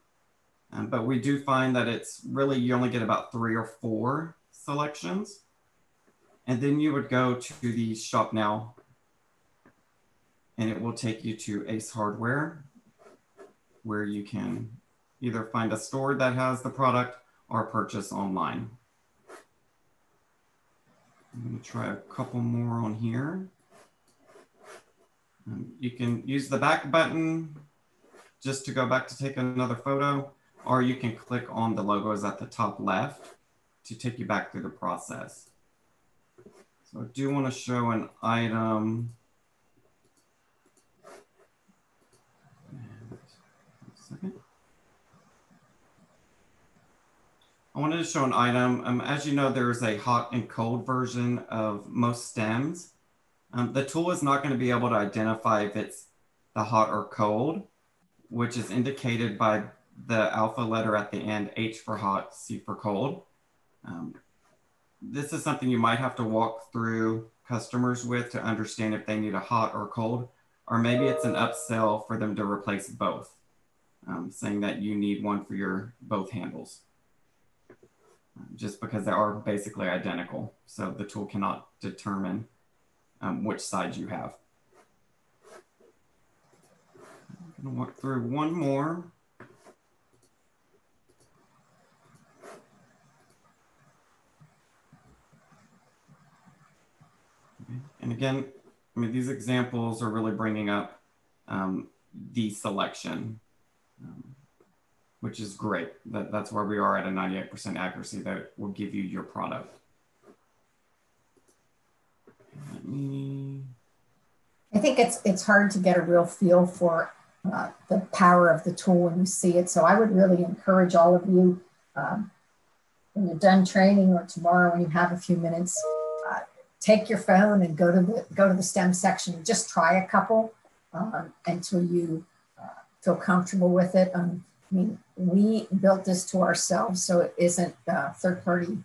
but we do find that it's really, you only get about 3 or 4 selections. And then you would go to the Shop Now, and it will take you to Ace Hardware, where you can either find a store that has the product or purchase online. I'm going to try a couple more on here. You can use the back button just to go back to take another photo, or you can click on the logos at the top left to take you back through the process. So I do want to show an item. I wanted to show an item. As you know, there's a hot and cold version of most stems. The tool is not going to be able to identify if it's the hot or cold, which is indicated by the alpha letter at the end, H for hot, C for cold. This is something you might have to walk through customers with to understand if they need a hot or cold, or maybe it's an upsell for them to replace both, saying that you need one for your both handles. Just because they are basically identical. So the tool cannot determine which side you have. I'm going to walk through one more. Okay. And again, I mean, these examples are really bringing up the selection. Which is great. That's where we are at a 98% accuracy that will give you your product. I think it's hard to get a real feel for the power of the tool when you see it. So I would really encourage all of you, when you're done training or tomorrow when you have a few minutes, take your phone and go to the STEM section and just try a couple until you feel comfortable with it. I mean, we built this to ourselves, so it isn't third-party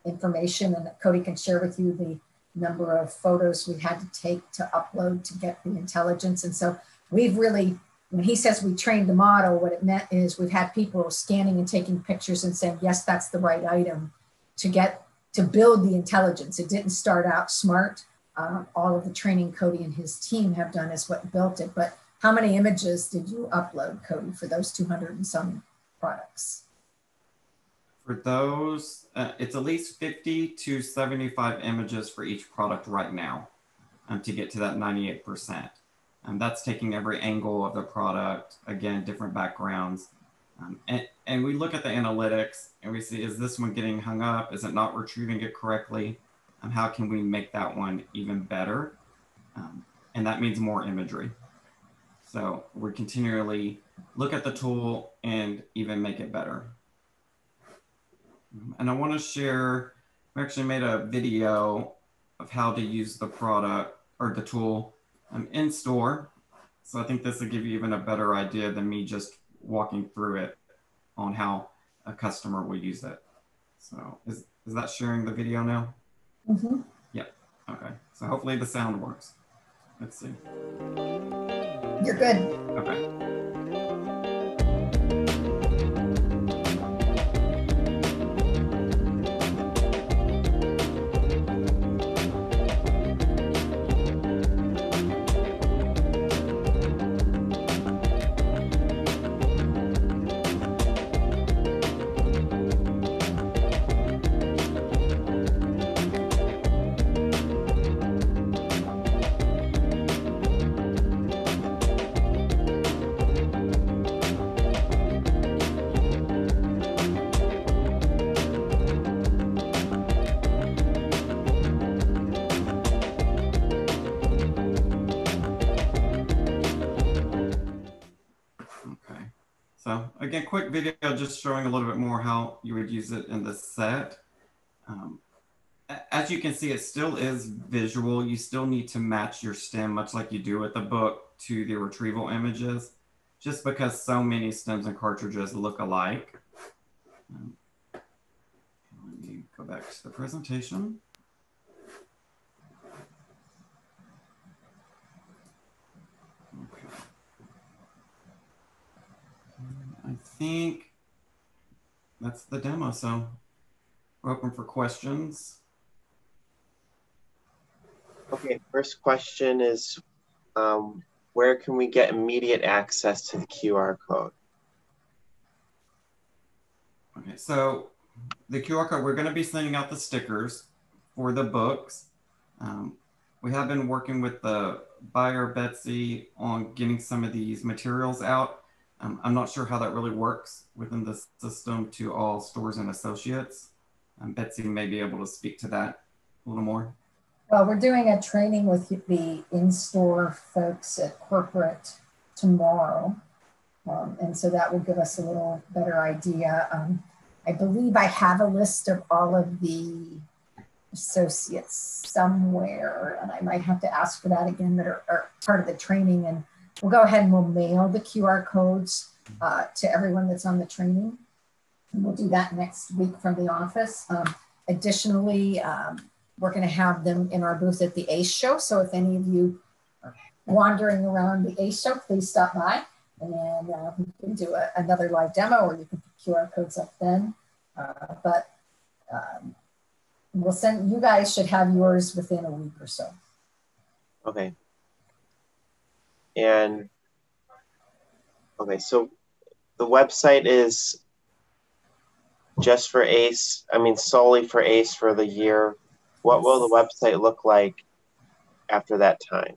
information, and Cody can share with you the number of photos we had to take to upload to get the intelligence. And so we've really, when he says we trained the model, what it meant is we've had people scanning and taking pictures and saying, yes, that's the right item to build the intelligence. It didn't start out smart. All of the training Cody and his team have done is what built it. But how many images did you upload, Cody, for those 200 and some products? For those, it's at least 50 to 75 images for each product right now to get to that 98%. That's taking every angle of the product, again, different backgrounds. And we look at the analytics and we see, is this one getting hung up? Is it not retrieving it correctly? How can we make that one even better? and that means more imagery. So we continually look at the tool and even make it better. And I want to share, we actually made a video of how to use the product or the tool in store. So I think this will give you even a better idea than me just walking through it on how a customer will use it. So is that sharing the video now? Mm-hmm. Yep. Okay. So hopefully the sound works. Let's see. You're good. Okay. So again, quick video just showing a little bit more how you would use it in the set. As you can see, it still is visual. You still need to match your stem, much like you do with the book, to the retrieval images, just because so many stems and cartridges look alike. Let me go back to the presentation. I think that's the demo, so we're open for questions. Okay, first question is, where can we get immediate access to the QR code? Okay, so the QR code, we're going to be sending out the stickers for the books. We have been working with the buyer, Betsy, on getting some of these materials out. I'm not sure how that really works within the system to all stores and associates. Betsy may be able to speak to that a little more. Well, we're doing a training with the in-store folks at corporate tomorrow. And so that will give us a little better idea. I believe I have a list of all of the associates somewhere, and I might have to ask for that again, that are part of the training. And we'll go ahead and we'll mail the QR codes to everyone that's on the training. And we'll do that next week from the office. Additionally, we're going to have them in our booth at the ACE show. So if any of you are wandering around the ACE show, please stop by, and we can do another live demo, or you can put QR codes up then. We'll send, you guys should have yours within a week or so. Okay. And, okay, so the website is just for ACE, I mean, solely for ACE for the year. What will the website look like after that time?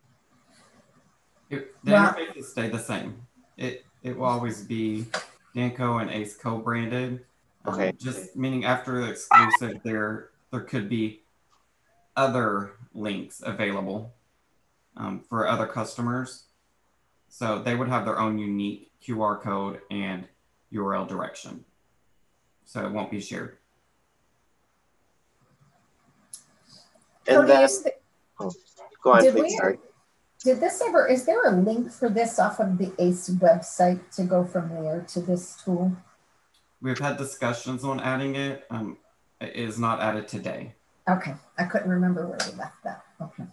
The interface will stay the same. It will always be Danco and ACE co-branded. Okay. Just meaning after the exclusive, there could be other links available for other customers. So they would have their own unique QR code and URL direction. So it won't be shared. And then, go on, please. Sorry. Did this ever, is there a link for this off of the ACE website to go from there to this tool? We've had discussions on adding it. It is not added today. Okay, I couldn't remember where we left that. Okay.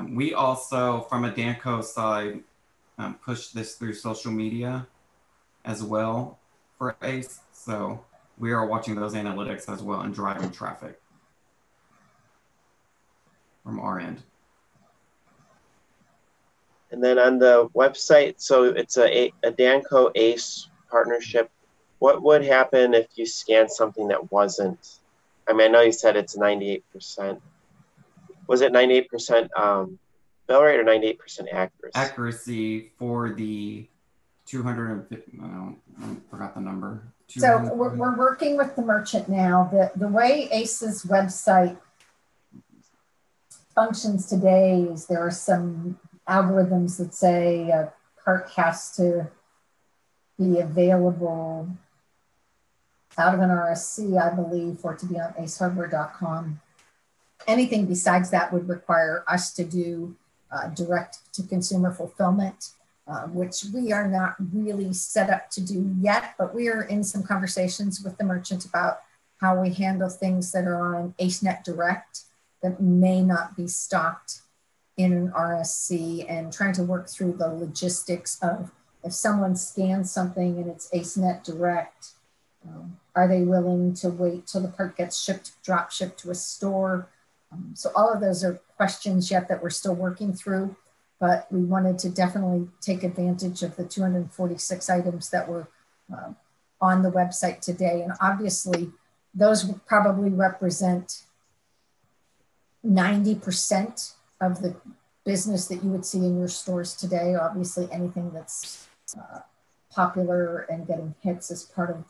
We also, from a Danco side, push this through social media as well for ACE. So we are watching those analytics as well and driving traffic from our end. And then on the website, so it's a Danco ACE partnership. What would happen if you scan something that wasn't? I mean, I know you said it's 98%. Was it 98% bill rate or 98% accuracy? Accuracy for the 250, I forgot the number. So we're working with the merchant now. The way ACE's website functions today is there are some algorithms that say a part has to be available out of an RSC, I believe, for it to be on acehardware.com. Anything besides that would require us to do direct-to-consumer fulfillment, which we are not really set up to do yet, but we are in some conversations with the merchant about how we handle things that are on AceNet Direct that may not be stocked in an RSC, and trying to work through the logistics of if someone scans something and it's AceNet Direct, are they willing to wait till the part gets shipped, drop shipped to a store? So all of those are questions yet that we're still working through, but we wanted to definitely take advantage of the 246 items that were on the website today. And obviously those would probably represent 90% of the business that you would see in your stores today. Obviously anything that's popular and getting hits as part of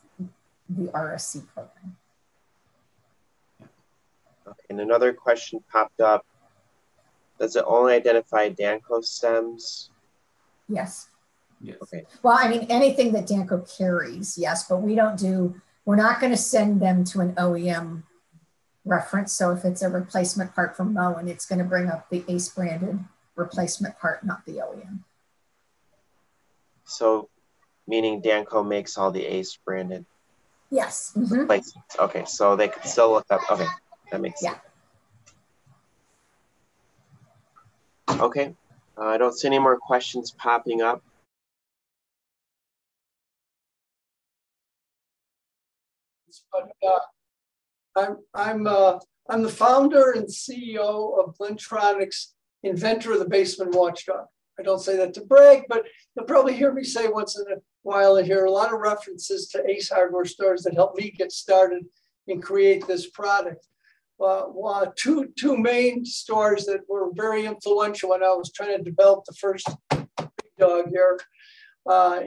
the RSC program. Okay, and another question popped up. Does it only identify Danco stems? Yes. Yes. Okay. Well, I mean, anything that Danco carries, yes, but we don't do, we're not going to send them to an OEM reference. So if it's a replacement part from Moen, it's going to bring up the ACE branded replacement part, not the OEM. So meaning Danco makes all the ACE branded? Yes. Replacements. Okay, so they could still look up. Okay, that makes sense. Okay, I don't see any more questions popping up. But I'm the founder and CEO of Glentronics, inventor of the basement watchdog. I don't say that to brag, but you'll probably hear me say once in a while in here a lot of references to Ace Hardware stores that helped me get started and create this product. Two main stores that were very influential when I was trying to develop the first big dog here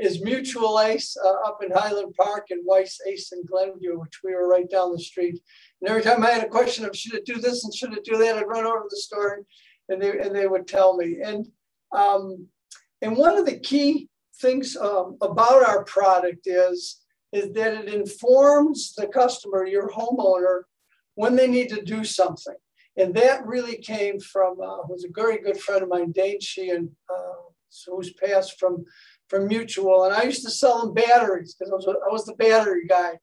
is Mutual Ace up in Highland Park and Weiss Ace in Glenview, which we were right down the street. And every time I had a question of should it do this and should it do that, I'd run over to the store and they would tell me. And one of the key things about our product is that it informs the customer, your homeowner, when they need to do something. And that really came from, was a very good friend of mine, Dane Sheehan, who's passed from Mutual. And I used to sell them batteries because I was the battery guy.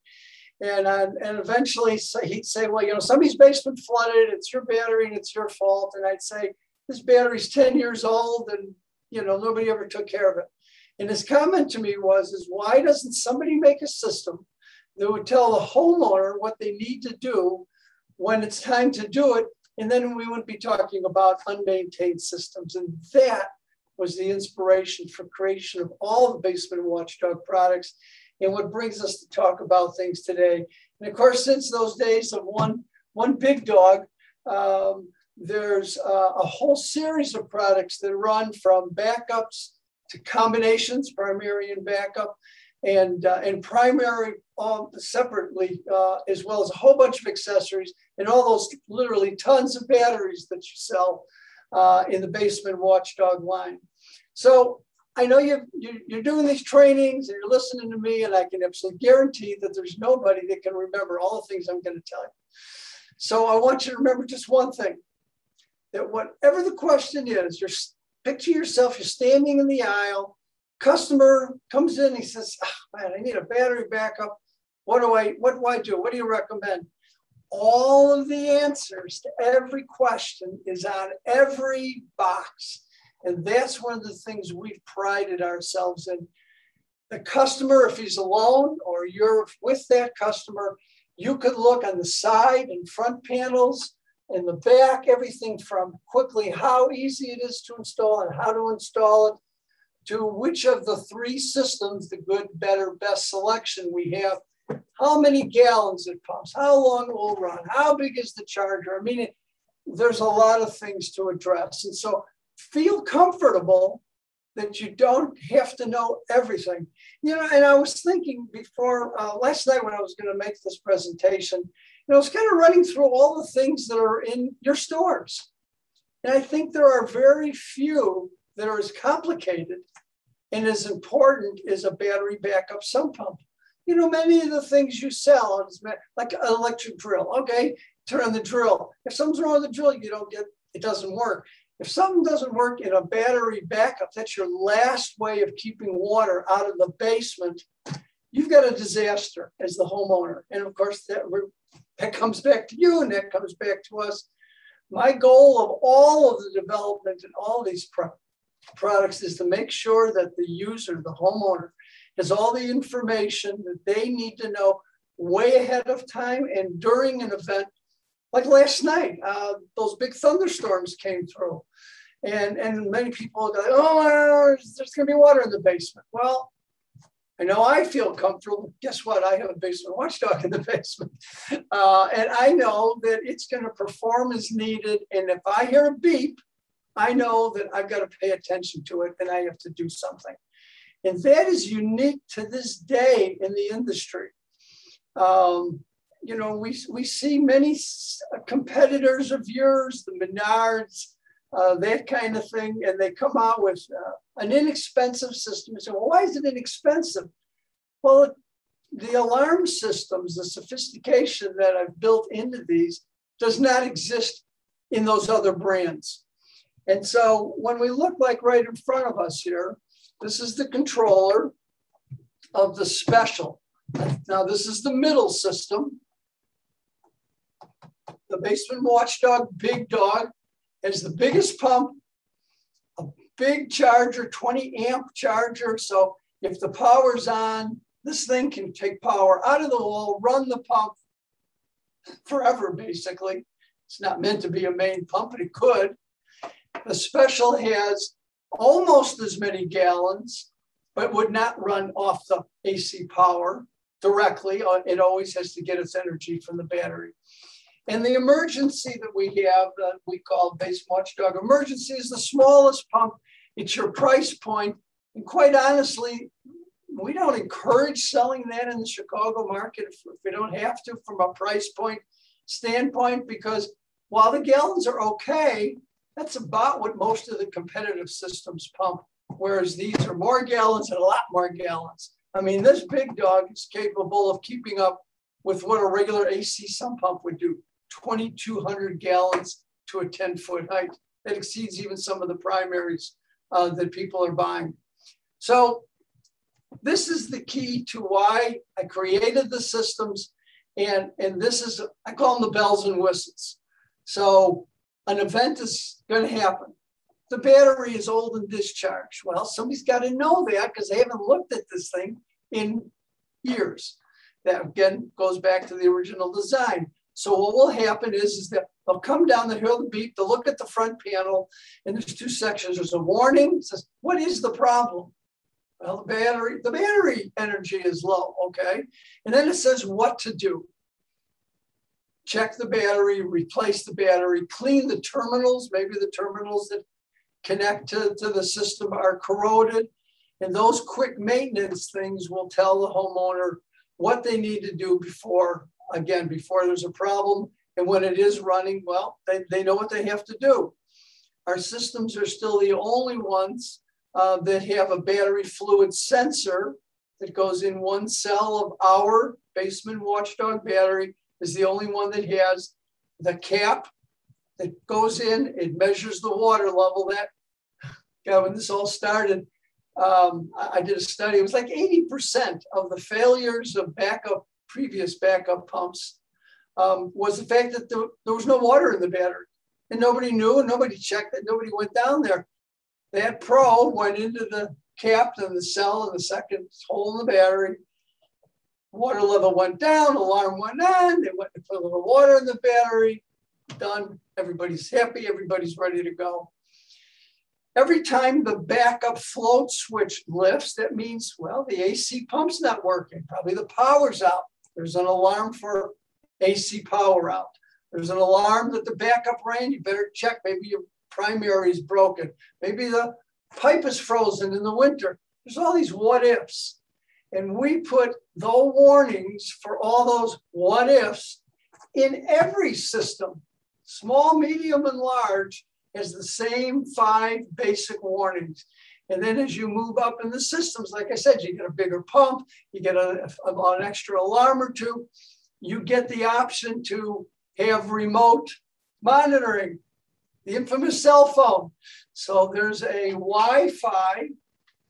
And eventually he'd say, well, you know, somebody's basement flooded, it's your battery and it's your fault. And I'd say, this battery's 10 years old and, you know, nobody ever took care of it. And his comment to me was, why doesn't somebody make a system that would tell the homeowner what they need to do when it's time to do it? And then we wouldn't be talking about unmaintained systems. And that was the inspiration for creation of all the Basement Watchdog products and what brings us to talk about things today. And of course, since those days of one big dog, there's a whole series of products that run from backups to combinations, primary and backup, and primary separately, as well as a whole bunch of accessories and all those literally tons of batteries that you sell in the Basement Watchdog line. So I know you're doing these trainings and you're listening to me, and I can absolutely guarantee that there's nobody that can remember all the things I'm going to tell you. So I want you to remember just one thing, that whatever the question is, picture yourself, you're standing in the aisle, customer comes in, he says, oh, man, I need a battery backup. What do I do? What do you recommend? All of the answers to every question is on every box. And that's one of the things we've prided ourselves in. The customer, if he's alone or you're with that customer, you could look on the side and front panels, in the back, everything from quickly how easy it is to install and how to install it, to which of the three systems, the good, better, best selection we have, how many gallons it pumps, how long it will run, how big is the charger. I mean, there's a lot of things to address. And so feel comfortable that you don't have to know everything. You know, and I was thinking before, last night when I was going to make this presentation, you know, I was kind of running through all the things that are in your stores. And I think there are very few that are as complicated and as important as a battery backup sump pump. You know, many of the things you sell, like an electric drill, okay, turn on the drill. If something's wrong with the drill, it doesn't work. If something doesn't work in a battery backup, that's your last way of keeping water out of the basement. You've got a disaster as the homeowner. And of course, that comes back to you and that comes back to us. My goal of all of the development and all these products is to make sure that the user, the homeowner, has all the information that they need to know way ahead of time and during an event. Like last night, those big thunderstorms came through and many people go, oh, there's gonna be water in the basement. Well, I know I feel comfortable. Guess what? I have a basement watchdog in the basement. And I know that it's gonna perform as needed. And if I hear a beep, I know that I've got to pay attention to it and I have to do something. And that is unique to this day in the industry. You know, we see many competitors of yours, the Menards, that kind of thing, and they come out with an inexpensive system. You say, well, why is it inexpensive? Well, the alarm systems, the sophistication that I've built into these does not exist in those other brands. And so when we look like right in front of us here, this is the controller of the special. Now, this is the middle system. The basement watchdog, big dog, has the biggest pump, a big charger, 20 amp charger. So if the power's on, this thing can take power out of the wall, run the pump forever, basically. It's not meant to be a main pump, but it could. The special has almost as many gallons, but would not run off the AC power directly. It always has to get its energy from the battery. And the emergency that we have, that we call Base Watchdog Emergency, is the smallest pump. It's your price point. And quite honestly, we don't encourage selling that in the Chicago market if we don't have to from a price point standpoint, because while the gallons are okay, that's about what most of the competitive systems pump, whereas these are more gallons and a lot more gallons. I mean, this big dog is capable of keeping up with what a regular AC sump pump would do, 2,200 gallons to a 10-foot height. That exceeds even some of the primaries that people are buying. So this is the key to why I created the systems. And this is, I call them the bells and whistles. So an event is going to happen. The battery is old and discharged. Well, somebody's got to know that because they haven't looked at this thing in years. That again goes back to the original design. So what will happen is that they'll come down the hill the beat, they'll look at the front panel, and there's two sections. There's a warning, it says, what is the problem? Well, the battery energy is low, okay? And then it says what to do. Check the battery, replace the battery, clean the terminals. Maybe the terminals that connect to the system are corroded. And those quick maintenance things will tell the homeowner what they need to do before there's a problem. And when it is running, well, they know what they have to do. Our systems are still the only ones that have a battery fluid sensor that goes in one cell of our basement watchdog battery. Is the only one that has the cap that goes in. It measures the water level. When this all started, I did a study. It was like 80% of the failures of previous backup pumps was the fact that there was no water in the battery. And nobody knew, and nobody checked it, nobody went down there. That pro went into the cap and the cell in the second hole in the battery. Water level went down, alarm went on, they went to put a little water in the battery, done, everybody's happy, everybody's ready to go. Every time the backup float switch lifts, that means, well, the AC pump's not working, probably the power's out. There's an alarm for AC power out. There's an alarm that the backup ran, you better check, maybe your primary is broken. Maybe the pipe is frozen in the winter. There's all these what ifs. And we put the warnings for all those what ifs in every system, small, medium, and large. has the same 5 basic warnings. And then as you move up in the systems, like I said, you get a bigger pump, you get an extra alarm or 2. You get the option to have remote monitoring, the infamous cell phone. So there's a Wi-Fi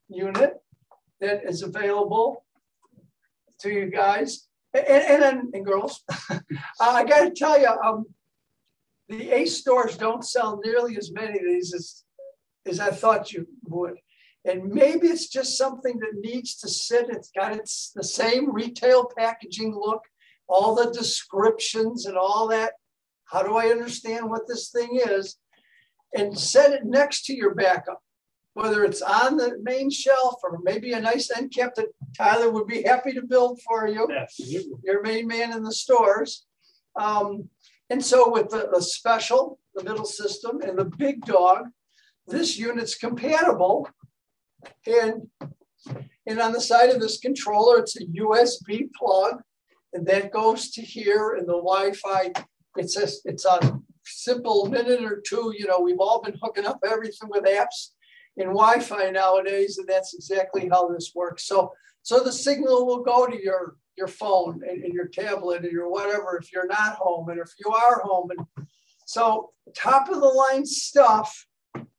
unit that is available to you guys and girls. I got to tell you, the Ace stores don't sell nearly as many of these as I thought you would. And maybe it's just something that needs to sit. It's got the same retail packaging look, all the descriptions and all that. How do I understand what this thing is? And set it next to your backup, whether it's on the main shelf or maybe a nice end cap that Tyler would be happy to build for you. Absolutely. Your main man in the stores. And so with the special, the middle system, and the big dog, this unit's compatible. And on the side of this controller, it's a USB plug, and that goes to here, and the Wi-Fi, it's a simple minute or 2. You know, we've all been hooking up everything with apps and Wi-Fi nowadays, and that's exactly how this works. So the signal will go to your phone and your tablet and your whatever if you're not home, and if you are home. And so top of the line stuff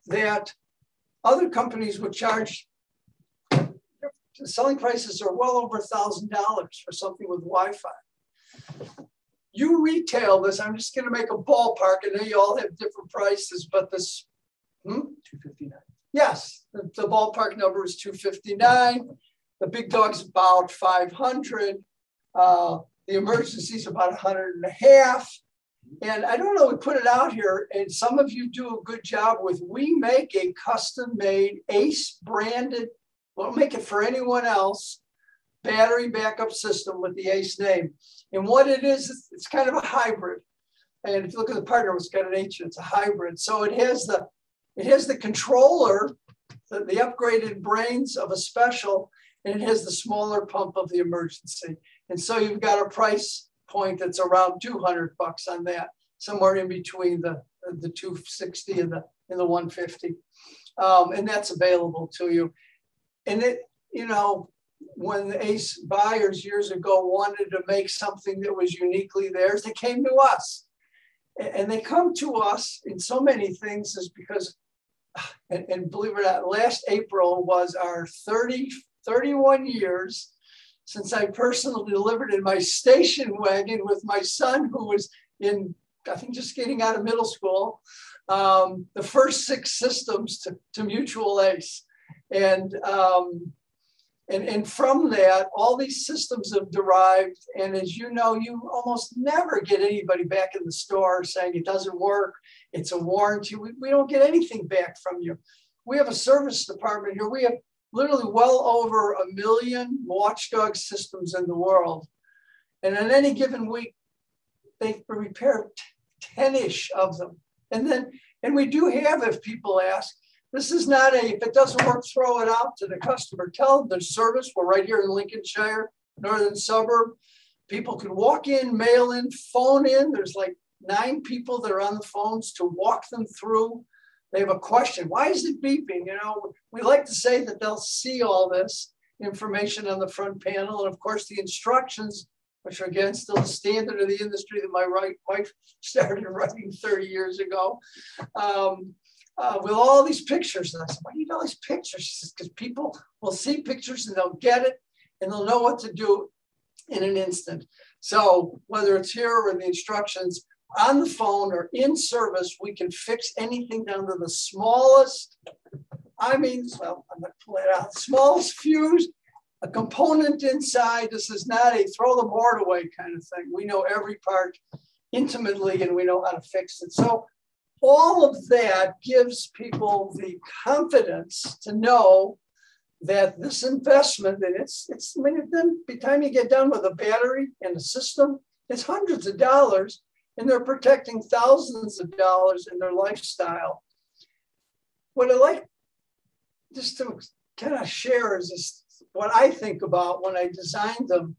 that other companies would charge. The selling prices are well over $1,000 for something with Wi-Fi. You retail this, I'm just going to make a ballpark. I know you all have different prices, but this, $259. Yes, the ballpark number is $259. The big dog's about $500. The emergency is about $150. And I don't know, we put it out here, and some of you do a good job with, we make a custom-made ACE branded, won't make it for anyone else, battery backup system with the ACE name. And what it is, it's kind of a hybrid. And if you look at the partner, it's got an H, it's a hybrid. So it has the controller, the upgraded brains of a special, and it has the smaller pump of the emergency. And so you've got a price point that's around $200 on that, somewhere in between the $260 and the $150. And that's available to you. And it, you know, when the ACE buyers years ago wanted to make something that was uniquely theirs, they came to us. And they come to us in so many things is because, and believe it or not, last April was our 31 years since I personally delivered in my station wagon with my son, who was in, I think, just getting out of middle school, the first 6 systems to Mutual ACE. And from that, all these systems have derived. And as you know, you almost never get anybody back in the store saying it doesn't work, it's a warranty. We don't get anything back from you. We have a service department here. We have literally well over 1 million watchdog systems in the world. And on any given week, they repair 10-ish of them. And we do have, if people ask, this is not a, if it doesn't work, throw it out to the customer. Tell them there's service. We're right here in Lincolnshire, northern suburb. People can walk in, mail in, phone in. There's like 9 people that are on the phones to walk them through. They have a question. Why is it beeping? You know, we like to say that they'll see all this information on the front panel. And of course, the instructions, which are again still the standard of the industry that my wife started writing 30 years ago. With all these pictures. And I said, why do you need all these pictures? She says, because people will see pictures and they'll get it and they'll know what to do in an instant. So whether it's here or in the instructions, on the phone or in service, we can fix anything down to the smallest, well, I'm not pulling it out, smallest fuse, a component inside. This is not a throw the board away kind of thing. We know every part intimately and we know how to fix it. So all of that gives people the confidence to know that this investment, and by the time you get done with a battery and a system, it's hundreds of dollars, and they're protecting thousands of dollars in their lifestyle. What I like just to kind of share is this, what I think about when I designed them,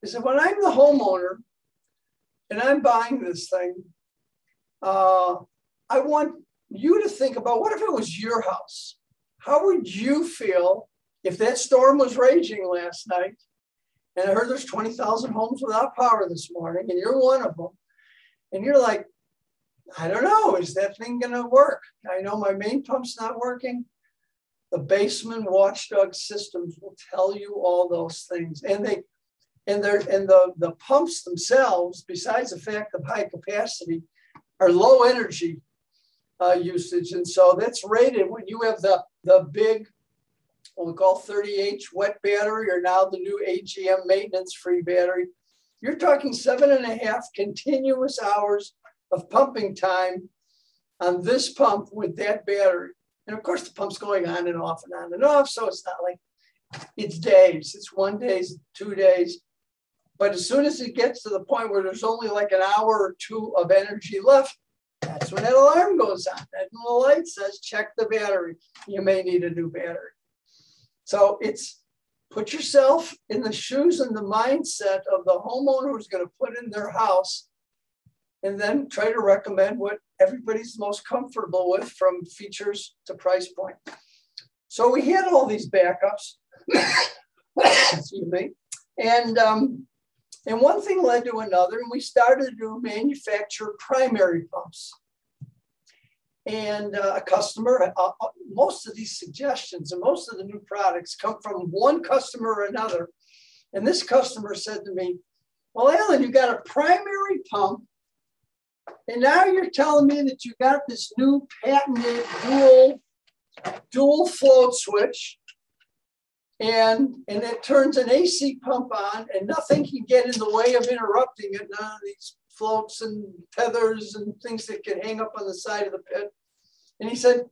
is that when I'm the homeowner and I'm buying this thing, I want you to think about, what if it was your house? How would you feel if that storm was raging last night? And I heard there's 20,000 homes without power this morning, and you're one of them. And you're like, I don't know, is that thing gonna work? I know my main pump's not working. The basement watchdog systems will tell you all those things. And the pumps themselves, besides the fact of high capacity, are low energy usage. And so that's rated when you have the big, what we call 30H wet battery, or now the new AGM maintenance-free battery. You're talking 7.5 continuous hours of pumping time on this pump with that battery. And of course, the pump's going on and off and on and off. So it's not like it's days. It's 1 day, 2 days. But as soon as it gets to the point where there's only like an hour or two of energy left, that's when that alarm goes on. That little light says, check the battery. You may need a new battery. So it's put yourself in the shoes and the mindset of the homeowner who's going to put in their house, and then try to recommend what everybody's most comfortable with, from features to price point. So we had all these backups, excuse me, and one thing led to another, and we started to manufacture primary pumps. And a customer, most of these suggestions and most of the new products come from one customer or another. And this customer said to me, well, Alan, you got a primary pump, and now you're telling me that you got this new patented dual float switch, and it turns an AC pump on, and nothing can get in the way of interrupting it. None of these floats and tethers and things that can hang up on the side of the pit. And he said,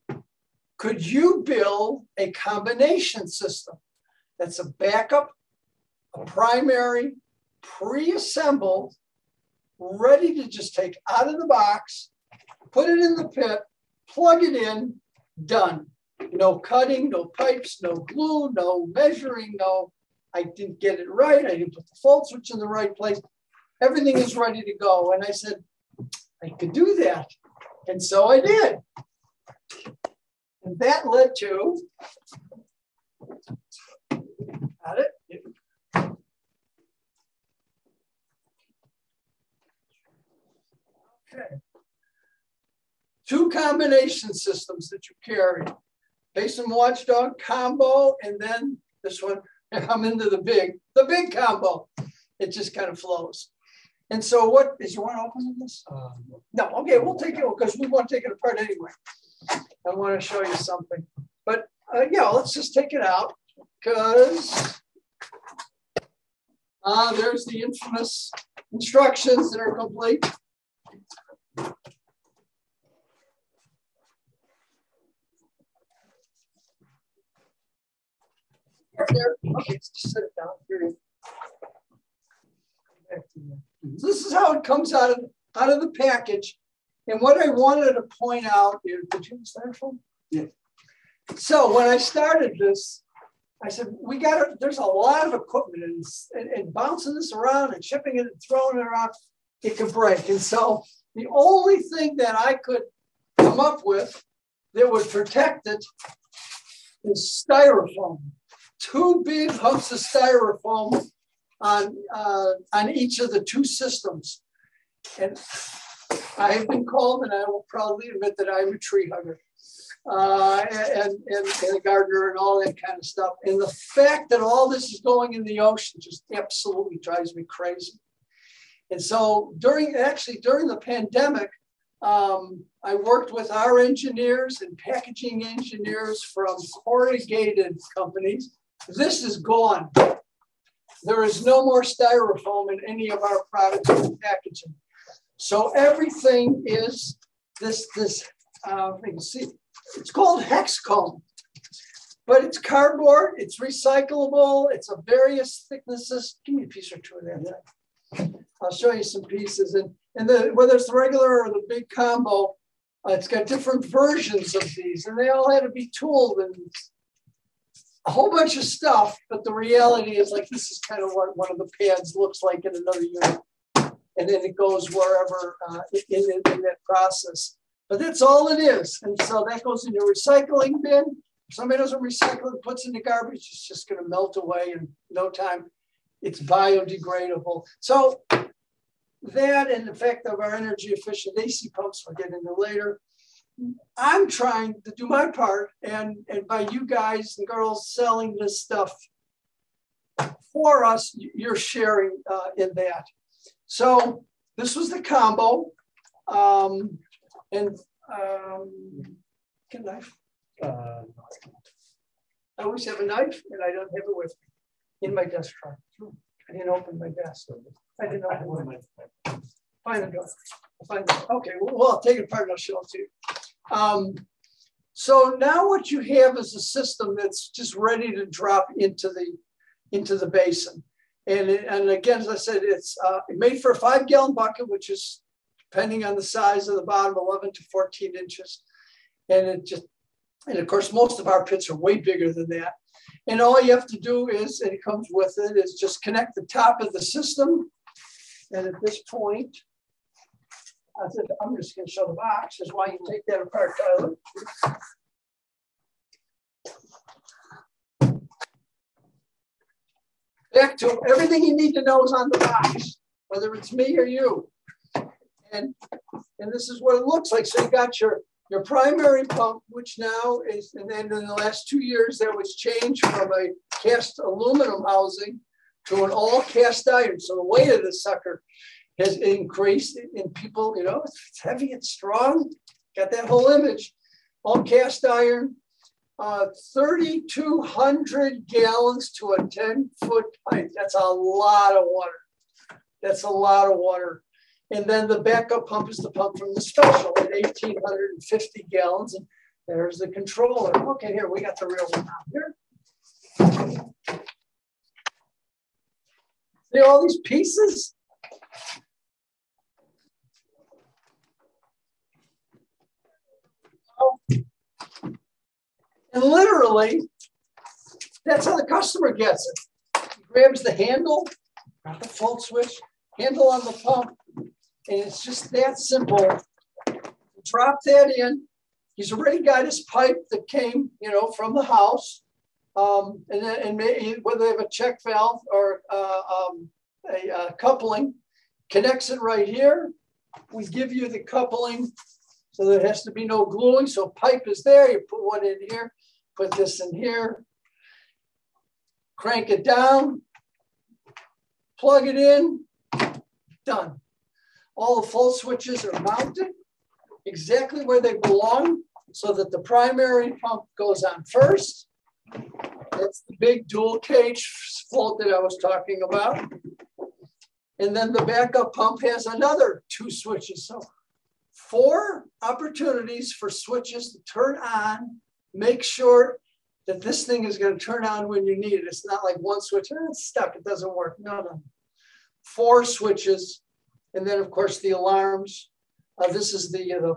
could you build a combination system that's a backup, a primary, pre-assembled, ready to just take out of the box, put it in the pit, plug it in, done. No cutting, no pipes, no glue, no measuring, no, I didn't get it right. I didn't put the float switch in the right place. Everything is ready to go. And I said, I could do that. And so I did. And that led to, got it? Okay. 2 combination systems that you carry. Basin Watchdog combo, and then this one, I'm into the big combo. It just kind of flows. And so what, is there one open in this? No, okay, we'll take it, because we want to take it apart anyway. I want to show you something. But yeah, let's just take it out, because there's the infamous instructions that are complete. There. Okay, let's just set it down here. So this is how it comes out of the package. And what I wanted to point out here, did you start from? Yeah. So when I started this, I said, there's a lot of equipment, and bouncing this around and shipping it and throwing it around, it could break. And so the only thing that I could come up with that would protect it is styrofoam. 2 big humps of styrofoam on each of the 2 systems. And I have been called, and I will proudly admit that I'm a tree hugger and a gardener and all that kind of stuff. And the fact that all this is going in the ocean just absolutely drives me crazy. And so during the pandemic, I worked with our engineers and packaging engineers from corrugated companies. This is gone. There is no more styrofoam in any of our products and packaging. So everything is this you can see, it's called Hexcomb, but it's cardboard, it's recyclable, it's of various thicknesses. Give me a piece or 2 of that. I'll show you some pieces. And whether it's the regular or the big combo, it's got different versions of these, and they all had to be tooled and a whole bunch of stuff. But the reality is, like, this is kind of what one of the pads looks like in another unit. And then it goes wherever in that process. But that's all it is. And so that goes in your recycling bin. If somebody doesn't recycle it, puts it in the garbage, it's just going to melt away in no time. It's biodegradable. So that and the fact of our energy efficient AC pumps, we'll get into later. I'm trying to do my part, and by you guys and girls selling this stuff for us, you're sharing in that. So this was the combo. Can knife? I always have a knife, and I don't have it with me in my desk drawer. I didn't open my desk. I didn't open my. Find the door. Find it. Okay, well, I'll take it apart and I'll show it to you. So now what you have is a system that's just ready to drop into the basin. And again, as I said, it's made for a 5-gallon bucket, which is, depending on the size of the bottom, 11 to 14 inches. And of course, most of our pits are way bigger than that. And all you have to do is, and it comes with it, is just connect the top of the system. And at this point, I said, I'm just going to show the box. Is why you take that apart, Tyler. Back to everything you need to know is on the box, whether it's me or you. And this is what it looks like. So you got your primary pump, which now is, and then in the last 2 years, that was changed from a cast aluminum housing to an all cast iron. So the weight of the sucker has increased in people, you know, it's heavy and strong. Got that whole image. All cast iron, 3,200 gallons to a 10-foot pipe. That's a lot of water. That's a lot of water. And then the backup pump is the pump from the special at 1,850 gallons. And there's the controller. Okay, here, we got the real one out here. See all these pieces? And literally, that's how the customer gets it. He grabs the handle, not the float switch, handle on the pump, and it's just that simple. Drop that in. He's already got his pipe that came, you know, from the house, and whether they have a check valve or a coupling, connects it right here. We give you the coupling, so there has to be no gluing. So pipe is there. You put one in here, put this in here, crank it down, plug it in, done. All the float switches are mounted exactly where they belong so that the primary pump goes on first. That's the big dual cage float that I was talking about. And then the backup pump has another 2 switches. So 4 opportunities for switches to turn on. Make sure that this thing is going to turn on when you need it. It's not like one switch, it's stuck, it doesn't work. No. 4 switches. And then, of course, the alarms. This is the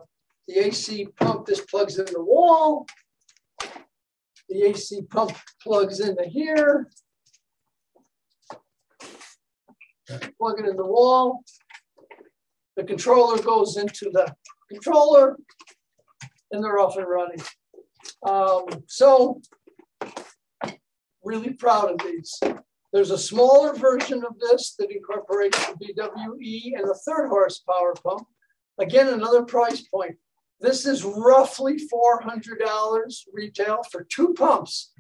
AC pump. This plugs in the wall. The AC pump plugs into here. Plug it in the wall. The controller goes into the controller, and they're off and running. So, really proud of these. There's a smaller version of this that incorporates the BWE and the 3rd horsepower pump. Again, another price point. This is roughly $400 retail for 2 pumps.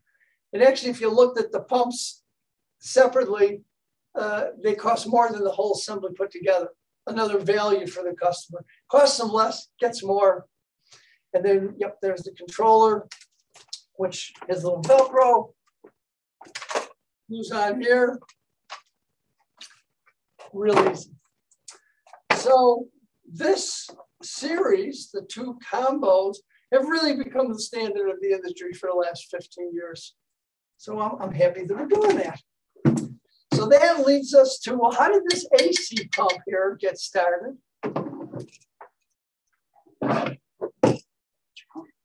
And actually, if you looked at the pumps separately, they cost more than the whole assembly put together. Another value for the customer. Costs them less, gets more. And then, yep, there's the controller, which has a little Velcro. Who's on here? Really easy. So this series, the 2 combos, have really become the standard of the industry for the last 15 years. So I'm happy that we're doing that. So that leads us to, well, how did this AC pump here get started?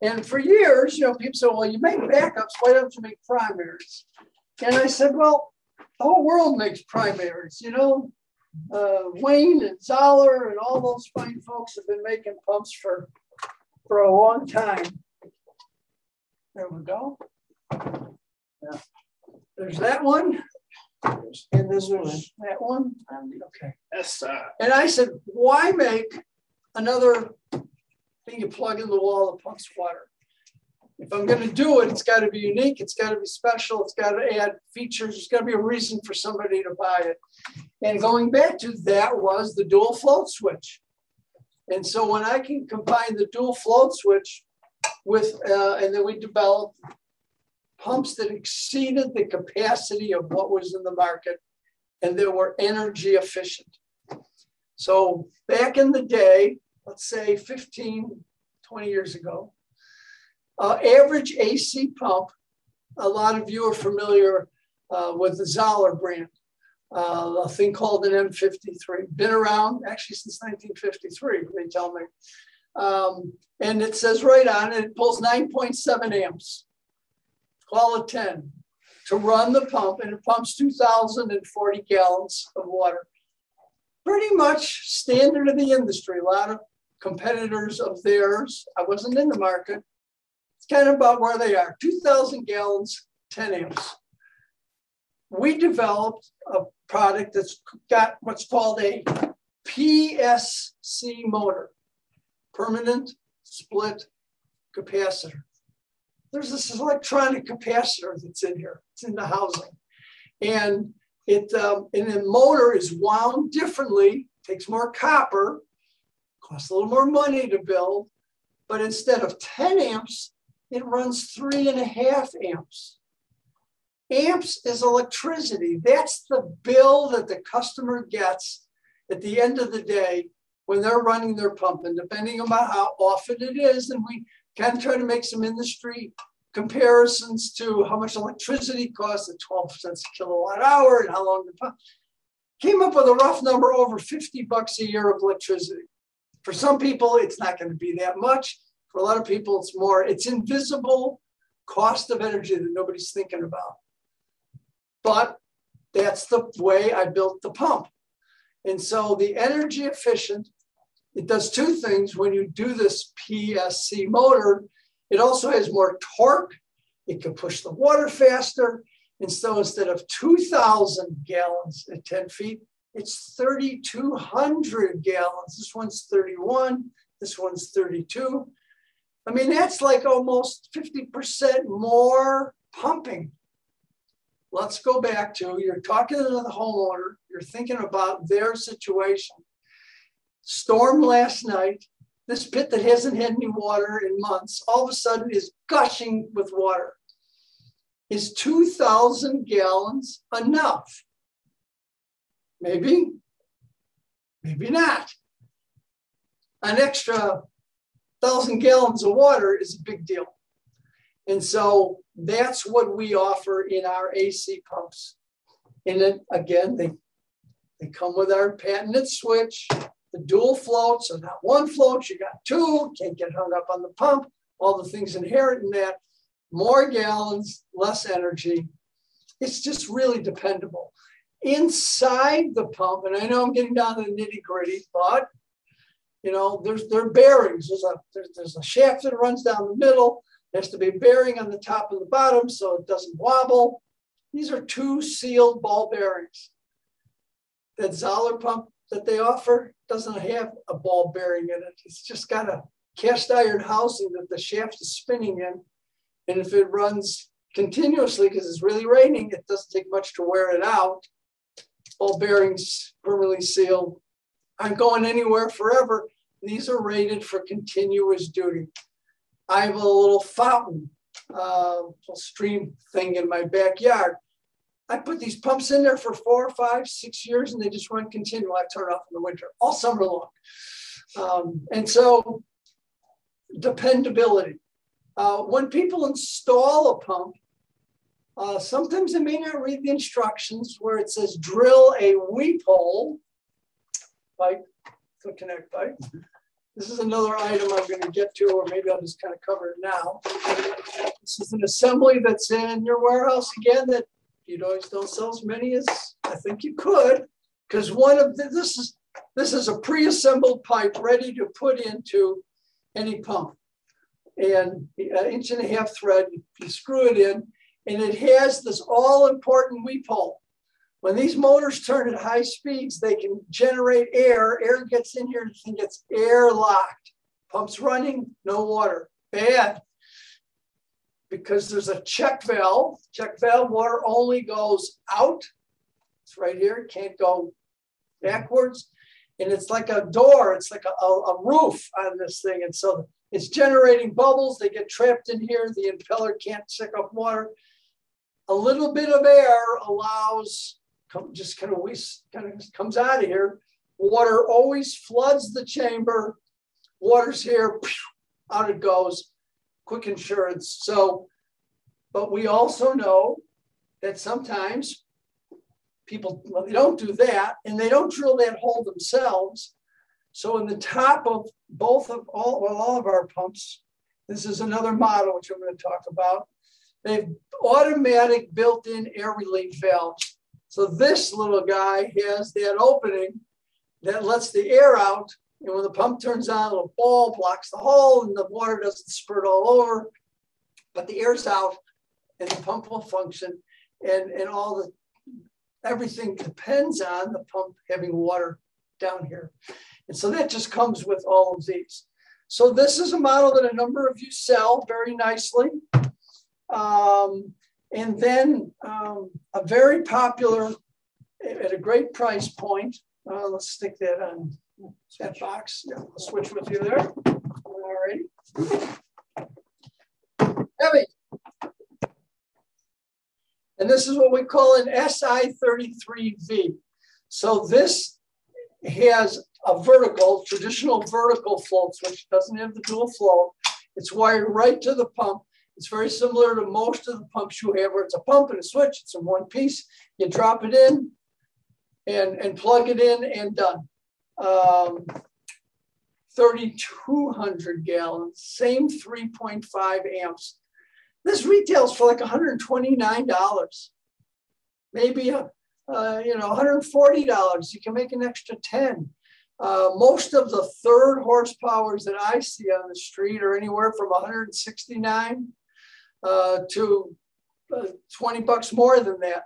And for years, you know, people say, well, you make backups, why don't you make primaries? And I said, well, the whole world makes primaries, you know. Wayne and Zoeller and all those fine folks have been making pumps for for a long time. There we go. Yeah. There's that one. And this was that one. Okay. Yes, and I said, why make another thing you plug in the wall that pumps water? If I'm going to do it, it's got to be unique. It's got to be special. It's got to add features. There's got to be a reason for somebody to buy it. And going back to that was the dual float switch. And so when I can combine the dual float switch with, and then we developed pumps that exceeded the capacity of what was in the market and that were energy efficient. So back in the day, let's say 15, 20 years ago, average AC pump, a lot of you are familiar with the Zoeller brand, a thing called an M53. Been around actually since 1953, they tell me. And it says right on it, it pulls 9.7 amps. Call it 10 to run the pump, and it pumps 2,040 gallons of water. Pretty much standard of the industry. A lot of competitors of theirs, I wasn't in the market, it's kind of about where they are. 2,000 gallons, 10 amps. We developed a product that's got what's called a PSC motor, permanent split capacitor. There's this electronic capacitor that's in here. It's in the housing. And the motor is wound differently, takes more copper, costs a little more money to build, but instead of 10 amps, it runs 3.5 amps. Amps is electricity. That's the bill that the customer gets at the end of the day when they're running their pump. And depending on how often it is, and we can try to make some industry comparisons to how much electricity costs at 12 cents a kilowatt hour and how long the pump. Came up with a rough number over $50 a year of electricity. For some people, it's not going to be that much. For a lot of people, it's more. It's invisible cost of energy that nobody's thinking about. But that's the way I built the pump. And so the energy efficient, it does two things when you do this PSC motor. It also has more torque. It can push the water faster. And so instead of 2,000 gallons at 10 feet, it's 3,200 gallons. This one's 31. This one's 32. I mean, that's like almost 50% more pumping. Let's go back to, you're talking to the homeowner. You're thinking about their situation. Storm last night. This pit that hasn't had any water in months, all of a sudden is gushing with water. Is 2,000 gallons enough? Maybe, maybe not. An extra 1,000 gallons of water is a big deal. And so that's what we offer in our AC pumps. And then again, they come with our patented switch. The dual float, so not one float, you got two, can't get hung up on the pump, all the things inherent in that, more gallons, less energy. It's just really dependable. Inside the pump, and I know I'm getting down to the nitty gritty, but you know, there are bearings. There's a shaft that runs down the middle. There has to be a bearing on the top and the bottom so it doesn't wobble. These are two sealed ball bearings. That Zoeller pump that they offer doesn't have a ball bearing in it. It's just got a cast iron housing that the shaft is spinning in. And if it runs continuously, because it's really raining, it doesn't take much to wear it out. Ball bearings permanently sealed, aren't going anywhere forever. These are rated for continuous duty. I have a little fountain, little stream thing in my backyard. I put these pumps in there for 4, 5, 6 years, and they just run continual. I turn off in the winter, all summer long. And so dependability. When people install a pump, sometimes they may not read the instructions where it says drill a weep hole pipe, the connect pipe. This is another item I'm going to get to, or maybe I'll just kind of cover it now. This is an assembly that's in your warehouse again that you always don't sell as many as I think you could, because this is a pre-assembled pipe ready to put into any pump. and an 1.5 inch thread. You screw it in, and it has this all-important weep hole. When these motors turn at high speeds, they can generate air. Air gets in here and gets air-locked. Pump's running, no water. Bad. Because there's a check valve. Check valve water only goes out. It's right here. It can't go backwards. And it's like a door. It's like a roof on this thing. And so it's generating bubbles. They get trapped in here. The impeller can't suck up water. A little bit of air allows, just kind of comes out of here. Water always floods the chamber. Water's here, out it goes. Quick insurance. So, but we also know that sometimes people, well, they don't do that, and they don't drill that hole themselves. So in the top of all of our pumps, this is another model which I'm going to talk about. They have automatic built-in air relief valves. So this little guy has that opening that lets the air out. And when the pump turns on, a little ball blocks the hole and the water doesn't spurt all over, but the air's out and the pump will function. And everything depends on the pump having water down here. And so that just comes with all of these. So this is a model that a number of you sell very nicely. And then a very popular, at a great price point, let's stick that on that box. Yeah, I'll switch with you there. All right. Heavy. And this is what we call an SI33V. So this has a vertical, traditional vertical float switch. Doesn't have the dual float. It's wired right to the pump. It's very similar to most of the pumps you have where it's a pump and a switch. It's in one piece. You drop it in and plug it in and done. 3,200 gallons, same 3.5 amps. This retails for like $129, maybe $140. You can make an extra 10. Most of the third horsepowers that I see on the street are anywhere from 169 to 20 bucks more than that.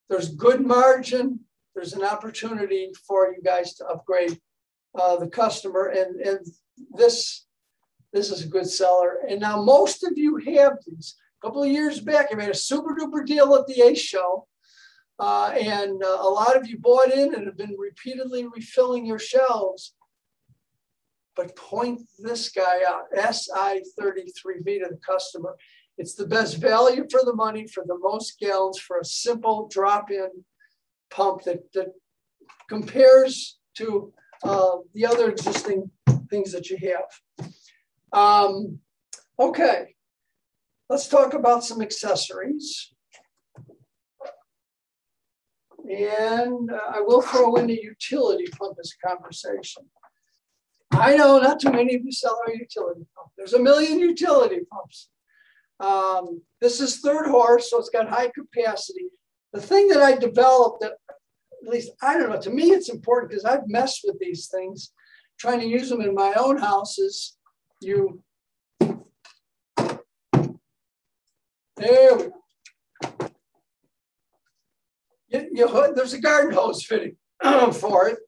There's good margin. There's an opportunity for you guys to upgrade the customer, and this is a good seller. And now most of you have these. A couple of years back, I made a super duper deal at the ACE show, and a lot of you bought in and have been repeatedly refilling your shelves. But point this guy out, SI33V to the customer. It's the best value for the money for the most gallons for a simple drop-in pump that compares to the other existing things that you have. Okay, let's talk about some accessories. And I will throw in a utility pump as a conversation. I know not too many of you sell our utility pump. There's a million utility pumps. This is third horse, so it's got high capacity. The thing that I developed that, at least, I don't know, to me it's important because I've messed with these things, trying to use them in my own houses. There we go. There's a garden hose fitting for it,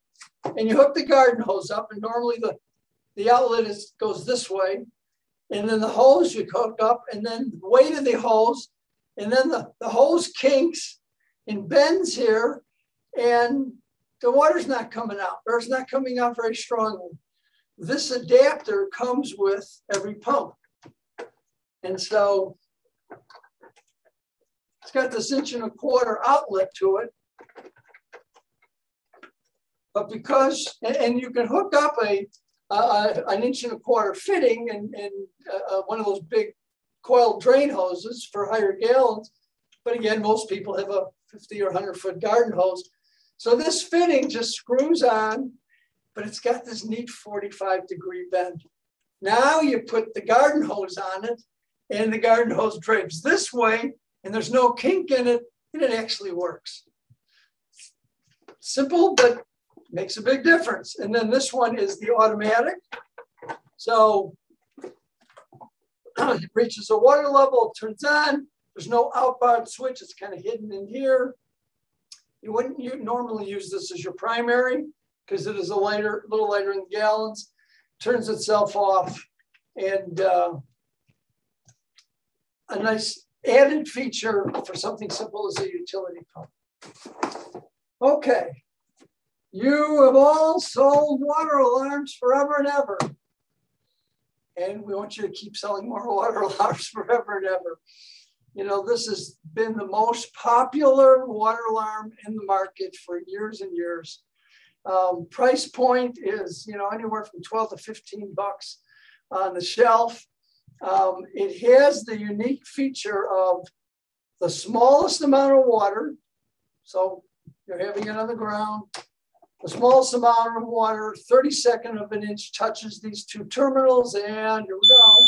and you hook the garden hose up, and normally the outlet goes this way, and then the hose you hook up, and then the weight of the hose, and then the hose kinks and bends here, and the water's not coming out, or it's not coming out very strongly. This adapter comes with every pump. And so it's got this 1.25 inch outlet to it. But because, and you can hook up an 1.25 inch fitting and one of those big coiled drain hoses for higher gallons. But again, most people have a 50 or 100 foot garden hose. So this fitting just screws on, but it's got this neat 45-degree bend. Now you put the garden hose on it, and the garden hose drapes this way, and there's no kink in it, and it actually works. Simple, but makes a big difference. And then this one is the automatic. So it reaches a water level, it turns on. There's no outbound switch. It's kind of hidden in here. You wouldn't normally use this as your primary because it is a little lighter in gallons. Turns itself off, and a nice added feature for something simple as a utility pump. Okay, you have all sold water alarms forever and ever. And we want you to keep selling more water alarms forever and ever. You know, this has been the most popular water alarm in the market for years and years. Price point is, you know, anywhere from 12 to 15 bucks on the shelf. It has the unique feature of the smallest amount of water. So you're having it on the ground. The smallest amount of water, 32nd of an inch, touches these two terminals, and here we go.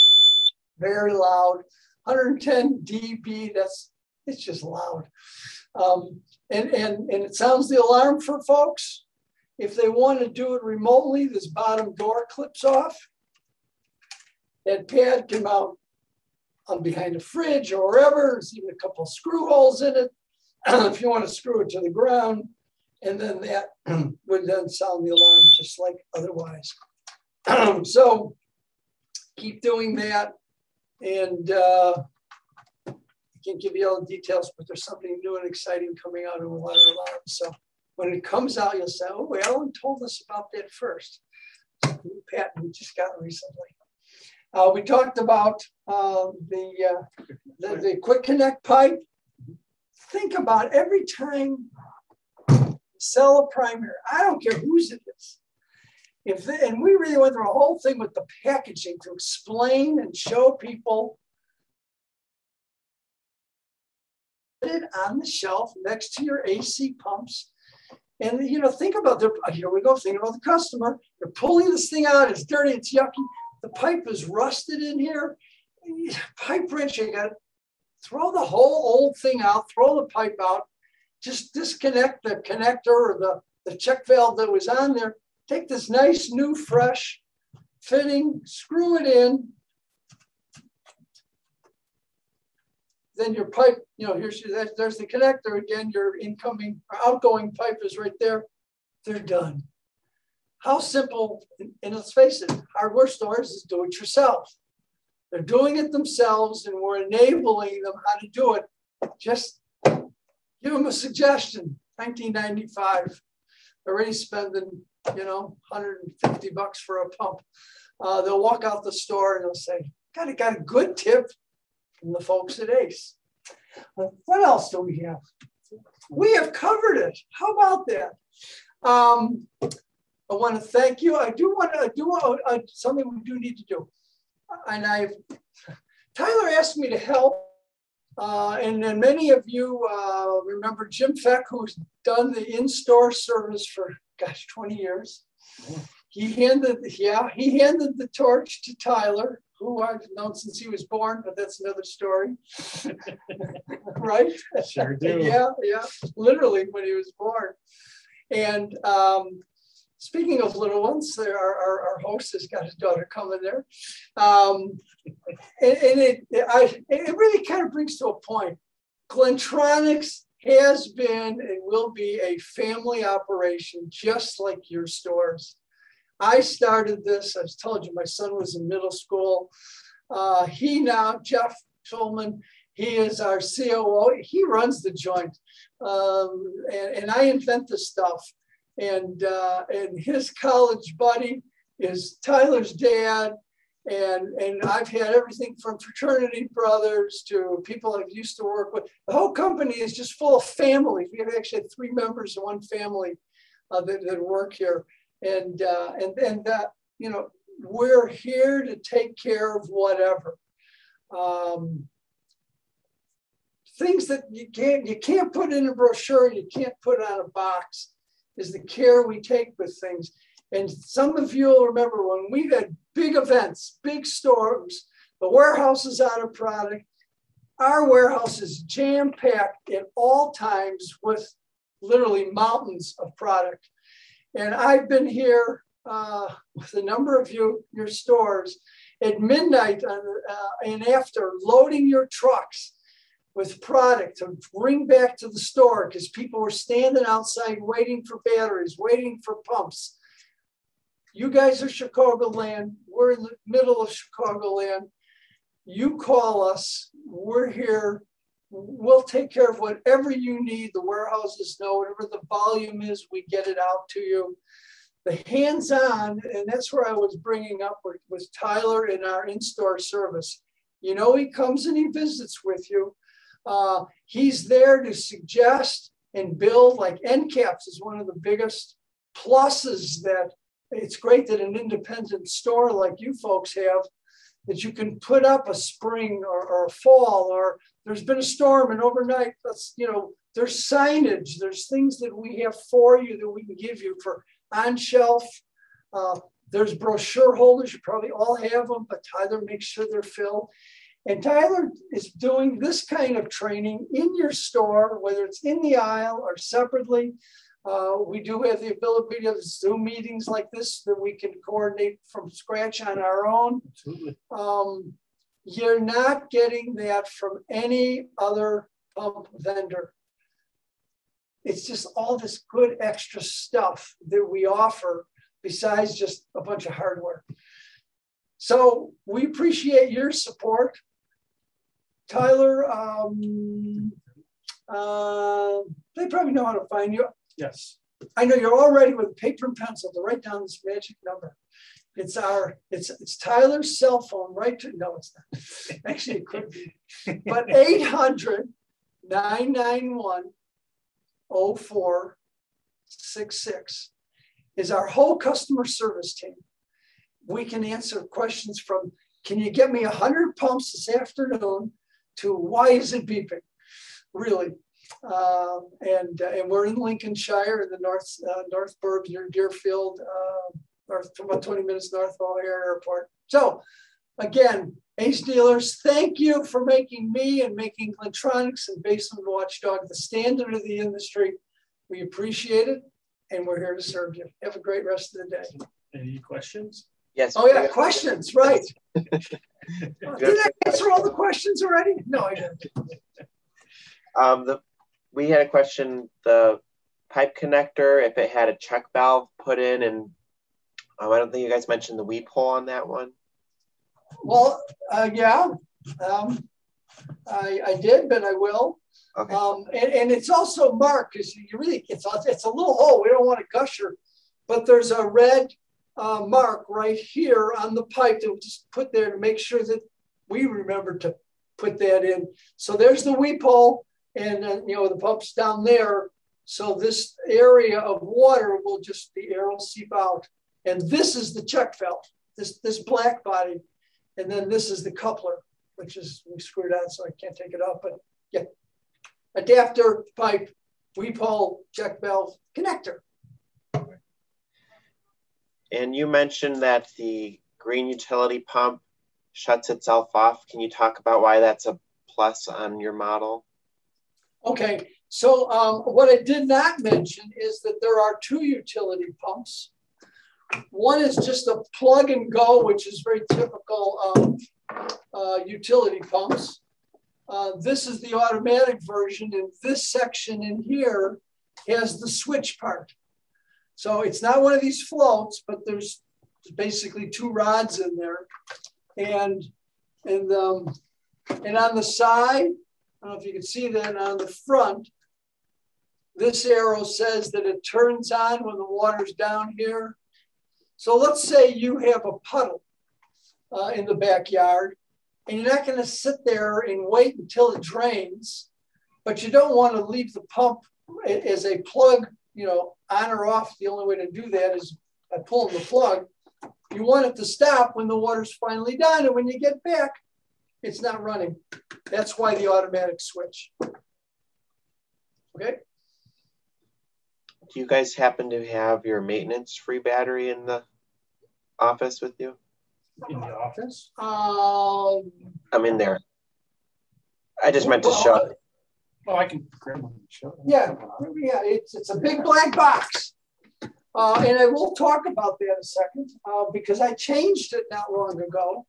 Very loud. 110 dB, it's just loud. And it sounds the alarm for folks. If they want to do it remotely, this bottom door clips off. That pad can mount on behind a fridge or wherever. There's even a couple of screw holes in it if you want to screw it to the ground. And then that would then sound the alarm just like otherwise. So keep doing that. And I can't give you all the details, but there's something new and exciting coming out in water alarms. So when it comes out, you'll say, oh, well, Ellen told us about that first. It's a new patent we just got recently. We talked about the quick connect pipe. Think about every time you sell a primary, I don't care whose it is. And we really went through a whole thing with the packaging to explain and show people it on the shelf next to your AC pumps. And, you know, think about here we go, think about the customer. They're pulling this thing out, it's dirty, it's yucky. The pipe is rusted in here. Pipe wrench, you got to throw the whole old thing out, throw the pipe out, just disconnect the connector or the check valve that was on there. Take this nice, new, fresh fitting, screw it in. Then your pipe, you know, there's the connector again. Your incoming or outgoing pipe is right there. They're done. How simple, and let's face it, hardware stores is do it yourself. They're doing it themselves, and we're enabling them how to do it. Just give them a suggestion. 1995, already spending, you know, 150 bucks for a pump. They'll walk out the store and they'll say, got a good tip from the folks at ACE. What else do we have? We have covered it. How about that? I want to thank you. I do want to do something we do need to do. And Tyler asked me to help. And then many of you remember Jim Feck, who's done the in-store service for, gosh, 20 years. He handed the torch to Tyler, who I've known since he was born, but that's another story. Right? Sure do. Yeah, literally when he was born. And speaking of little ones, our host has got his daughter coming there. It really kind of brings to a point. Glentronics has been and will be a family operation, just like your stores. I started this, I told you, my son was in middle school. Jeff Schulman, he is our COO. He runs the joint. And I invent the stuff. And his college buddy is Tyler's dad. And I've had everything from fraternity brothers to people I've used to work with. The whole company is just full of families. We have actually 3 members of one family that work here. And you know, we're here to take care of whatever. Things that you can't put in a brochure, you can't put on a box, is the care we take with things. And some of you will remember when we had big events, big storms, the warehouse is out of product. Our warehouse is jam-packed at all times with literally mountains of product. And I've been here with a number of your stores, at midnight and after, loading your trucks with product to bring back to the store because people were standing outside waiting for batteries, waiting for pumps. You guys are Chicagoland. We're in the middle of Chicagoland. You call us. We're here. We'll take care of whatever you need. The warehouses know whatever the volume is, we get it out to you. The hands-on, and that's where I was bringing up was Tyler in our in-store service. You know, he comes and he visits with you. He's there to suggest and build, like end caps is one of the biggest pluses that it's great that an independent store like you folks have, that you can put up a spring or a fall, or there's been a storm and overnight, that's, you know, there's signage, there's things that we have for you that we can give you for on shelf. There's brochure holders, you probably all have them, but Tyler makes sure they're filled. And Tyler is doing this kind of training in your store, whether it's in the aisle or separately. We do have the ability of Zoom meetings like this that we can coordinate from scratch on our own. Absolutely. You're not getting that from any other pump vendor. It's just all this good extra stuff that we offer besides just a bunch of hardware. So we appreciate your support. Tyler, they probably know how to find you. Yes. I know you're all ready with paper and pencil to write down this magic number. It's Tyler's cell phone, right? No, it's not. Actually, it could be. But 800-991-0466 is our whole customer service team. We can answer questions from, can you get me 100 pumps this afternoon, to why is it beeping? Really. And we're in Lincolnshire in the North Burbs near Deerfield, about 20 minutes north of O'Hare Airport. So again, Ace Dealers, thank you for making me and making Glentronics and Basement Watchdog the standard of the industry. We appreciate it, and we're here to serve you. Have a great rest of the day. Any questions? Yes. Oh yeah, questions, right. Did I answer all the questions already? No, I didn't. We had a question, the pipe connector, if it had a check valve put in, and I don't think you guys mentioned the weep hole on that one. Well, yeah, I did, but I will. Okay. And it's also marked because you really, it's a little hole. We don't want a gusher, but there's a red mark right here on the pipe that we just put there to make sure that we remember to put that in. So there's the weep hole, and you know, the pump's down there. So this area of water will just, the air will seep out. And this is the check valve, this black body. And then this is the coupler, which is, we screwed out so I can't take it off, but yeah. Adapter, pipe, weep hole, check valve, connector. And you mentioned that the green utility pump shuts itself off. Can you talk about why that's a plus on your model? Okay, so what I did not mention is that there are two utility pumps. One is just a plug and go, which is very typical of utility pumps. This is the automatic version, and this section in here has the switch part. So it's not one of these floats, but there's basically two rods in there. And on the side, I don't know if you can see that, on the front, this arrow says that it turns on when the water's down here. So let's say you have a puddle in the backyard, and you're not going to sit there and wait until it drains, but you don't want to leave the pump as a plug, you know, on or off. The only way to do that is by pulling the plug. You want it to stop when the water's finally done, and when you get back, it's not running. That's why the automatic switch. Okay. Do you guys happen to have your maintenance-free battery in the office with you? In the office? I'm in there. I just meant to show. Oh, I can grab one. Yeah, it's a big black box. And I will talk about that in a second because I changed it not long ago.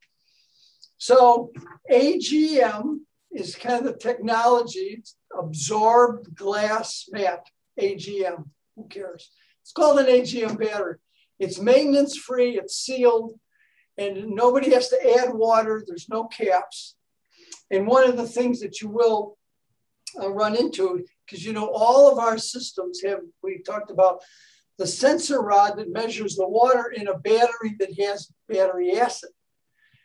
So AGM is kind of the technology. It's absorbed glass mat, AGM. Who cares? It's called an AGM battery. It's maintenance free, it's sealed, and nobody has to add water. There's no caps. And one of the things that you will run into, because you know all of our systems have, we talked about the sensor rod that measures the water in a battery that has battery acid.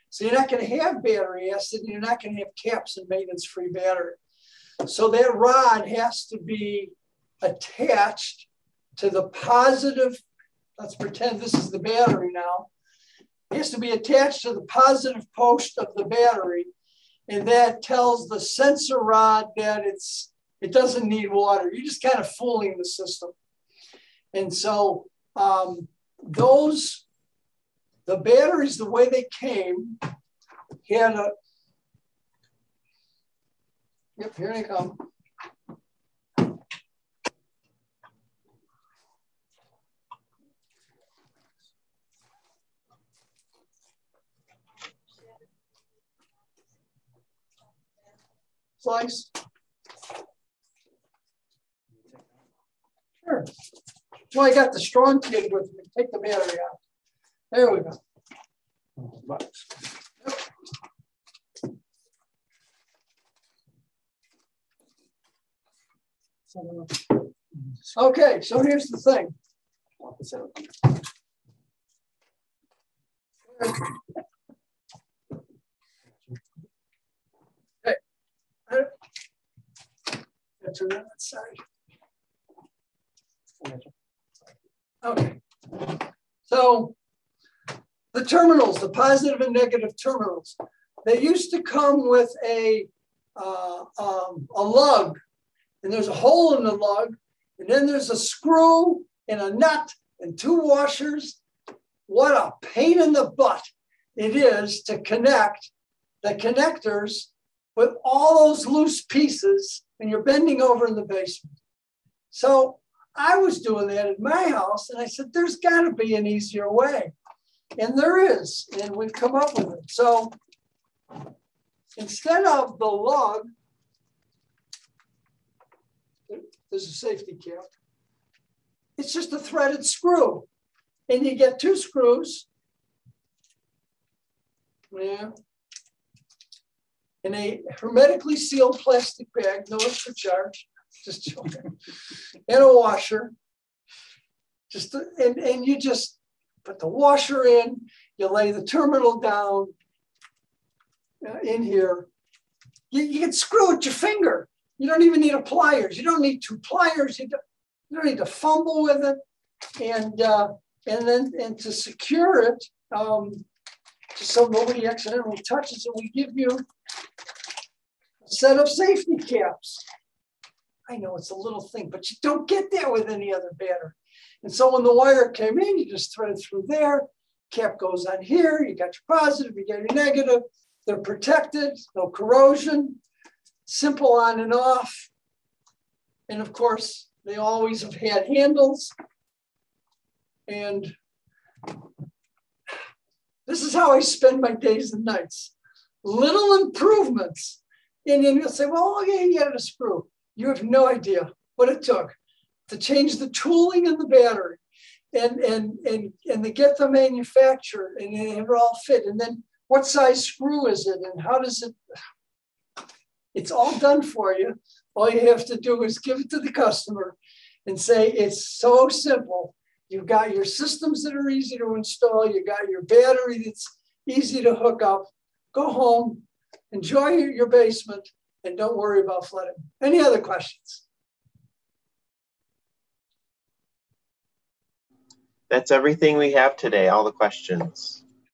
So you're not going to have battery acid, and you're not going to have caps in maintenance-free battery. So that rod has to be attached to the positive, let's pretend this is the battery now. It has to be attached to the positive post of the battery, and that tells the sensor rod that it doesn't need water. You're just kind of fooling the system. And so the batteries, the way they came, had a, yep, here they come. Slice. Sure. Well, I got the strong kid with me. Take the battery out. There we go. Okay, so here's the thing. Okay. Turn that side. Okay. So the terminals, the positive and negative terminals, they used to come with a lug, and there's a hole in the lug, and then there's a screw and a nut and two washers. What a pain in the butt it is to connect the connectors with all those loose pieces, and you're bending over in the basement. So I was doing that at my house, and I said, there's got to be an easier way. And there is, and we've come up with it. So instead of the lug, there's a safety cap. It's just a threaded screw. And you get two screws. Yeah. In a hermetically sealed plastic bag, no extra charge, just joking. And a washer. And you just put the washer in, you lay the terminal down in here. You can screw it with your finger. You don't even need a pliers. You don't need two pliers. You don't need to fumble with it. And to secure it, just so nobody accidentally touches it, we give you a set of safety caps. I know it's a little thing, but you don't get that with any other battery. And so when the wire came in, you just thread it through there. Cap goes on here. You got your positive, you got your negative. They're protected, no corrosion, simple on and off. And of course, they always have had handles. And this is how I spend my days and nights. Little improvements. And then you'll say, well, okay, you added a screw. You have no idea what it took to change the tooling in the battery and to get the manufacturer and it all fit. And then what size screw is it and how does it, it's all done for you. All you have to do is give it to the customer and say, it's so simple. You've got your systems that are easy to install. You got your battery that's easy to hook up. Go home, enjoy your basement, and don't worry about flooding. Any other questions? That's everything we have today, all the questions.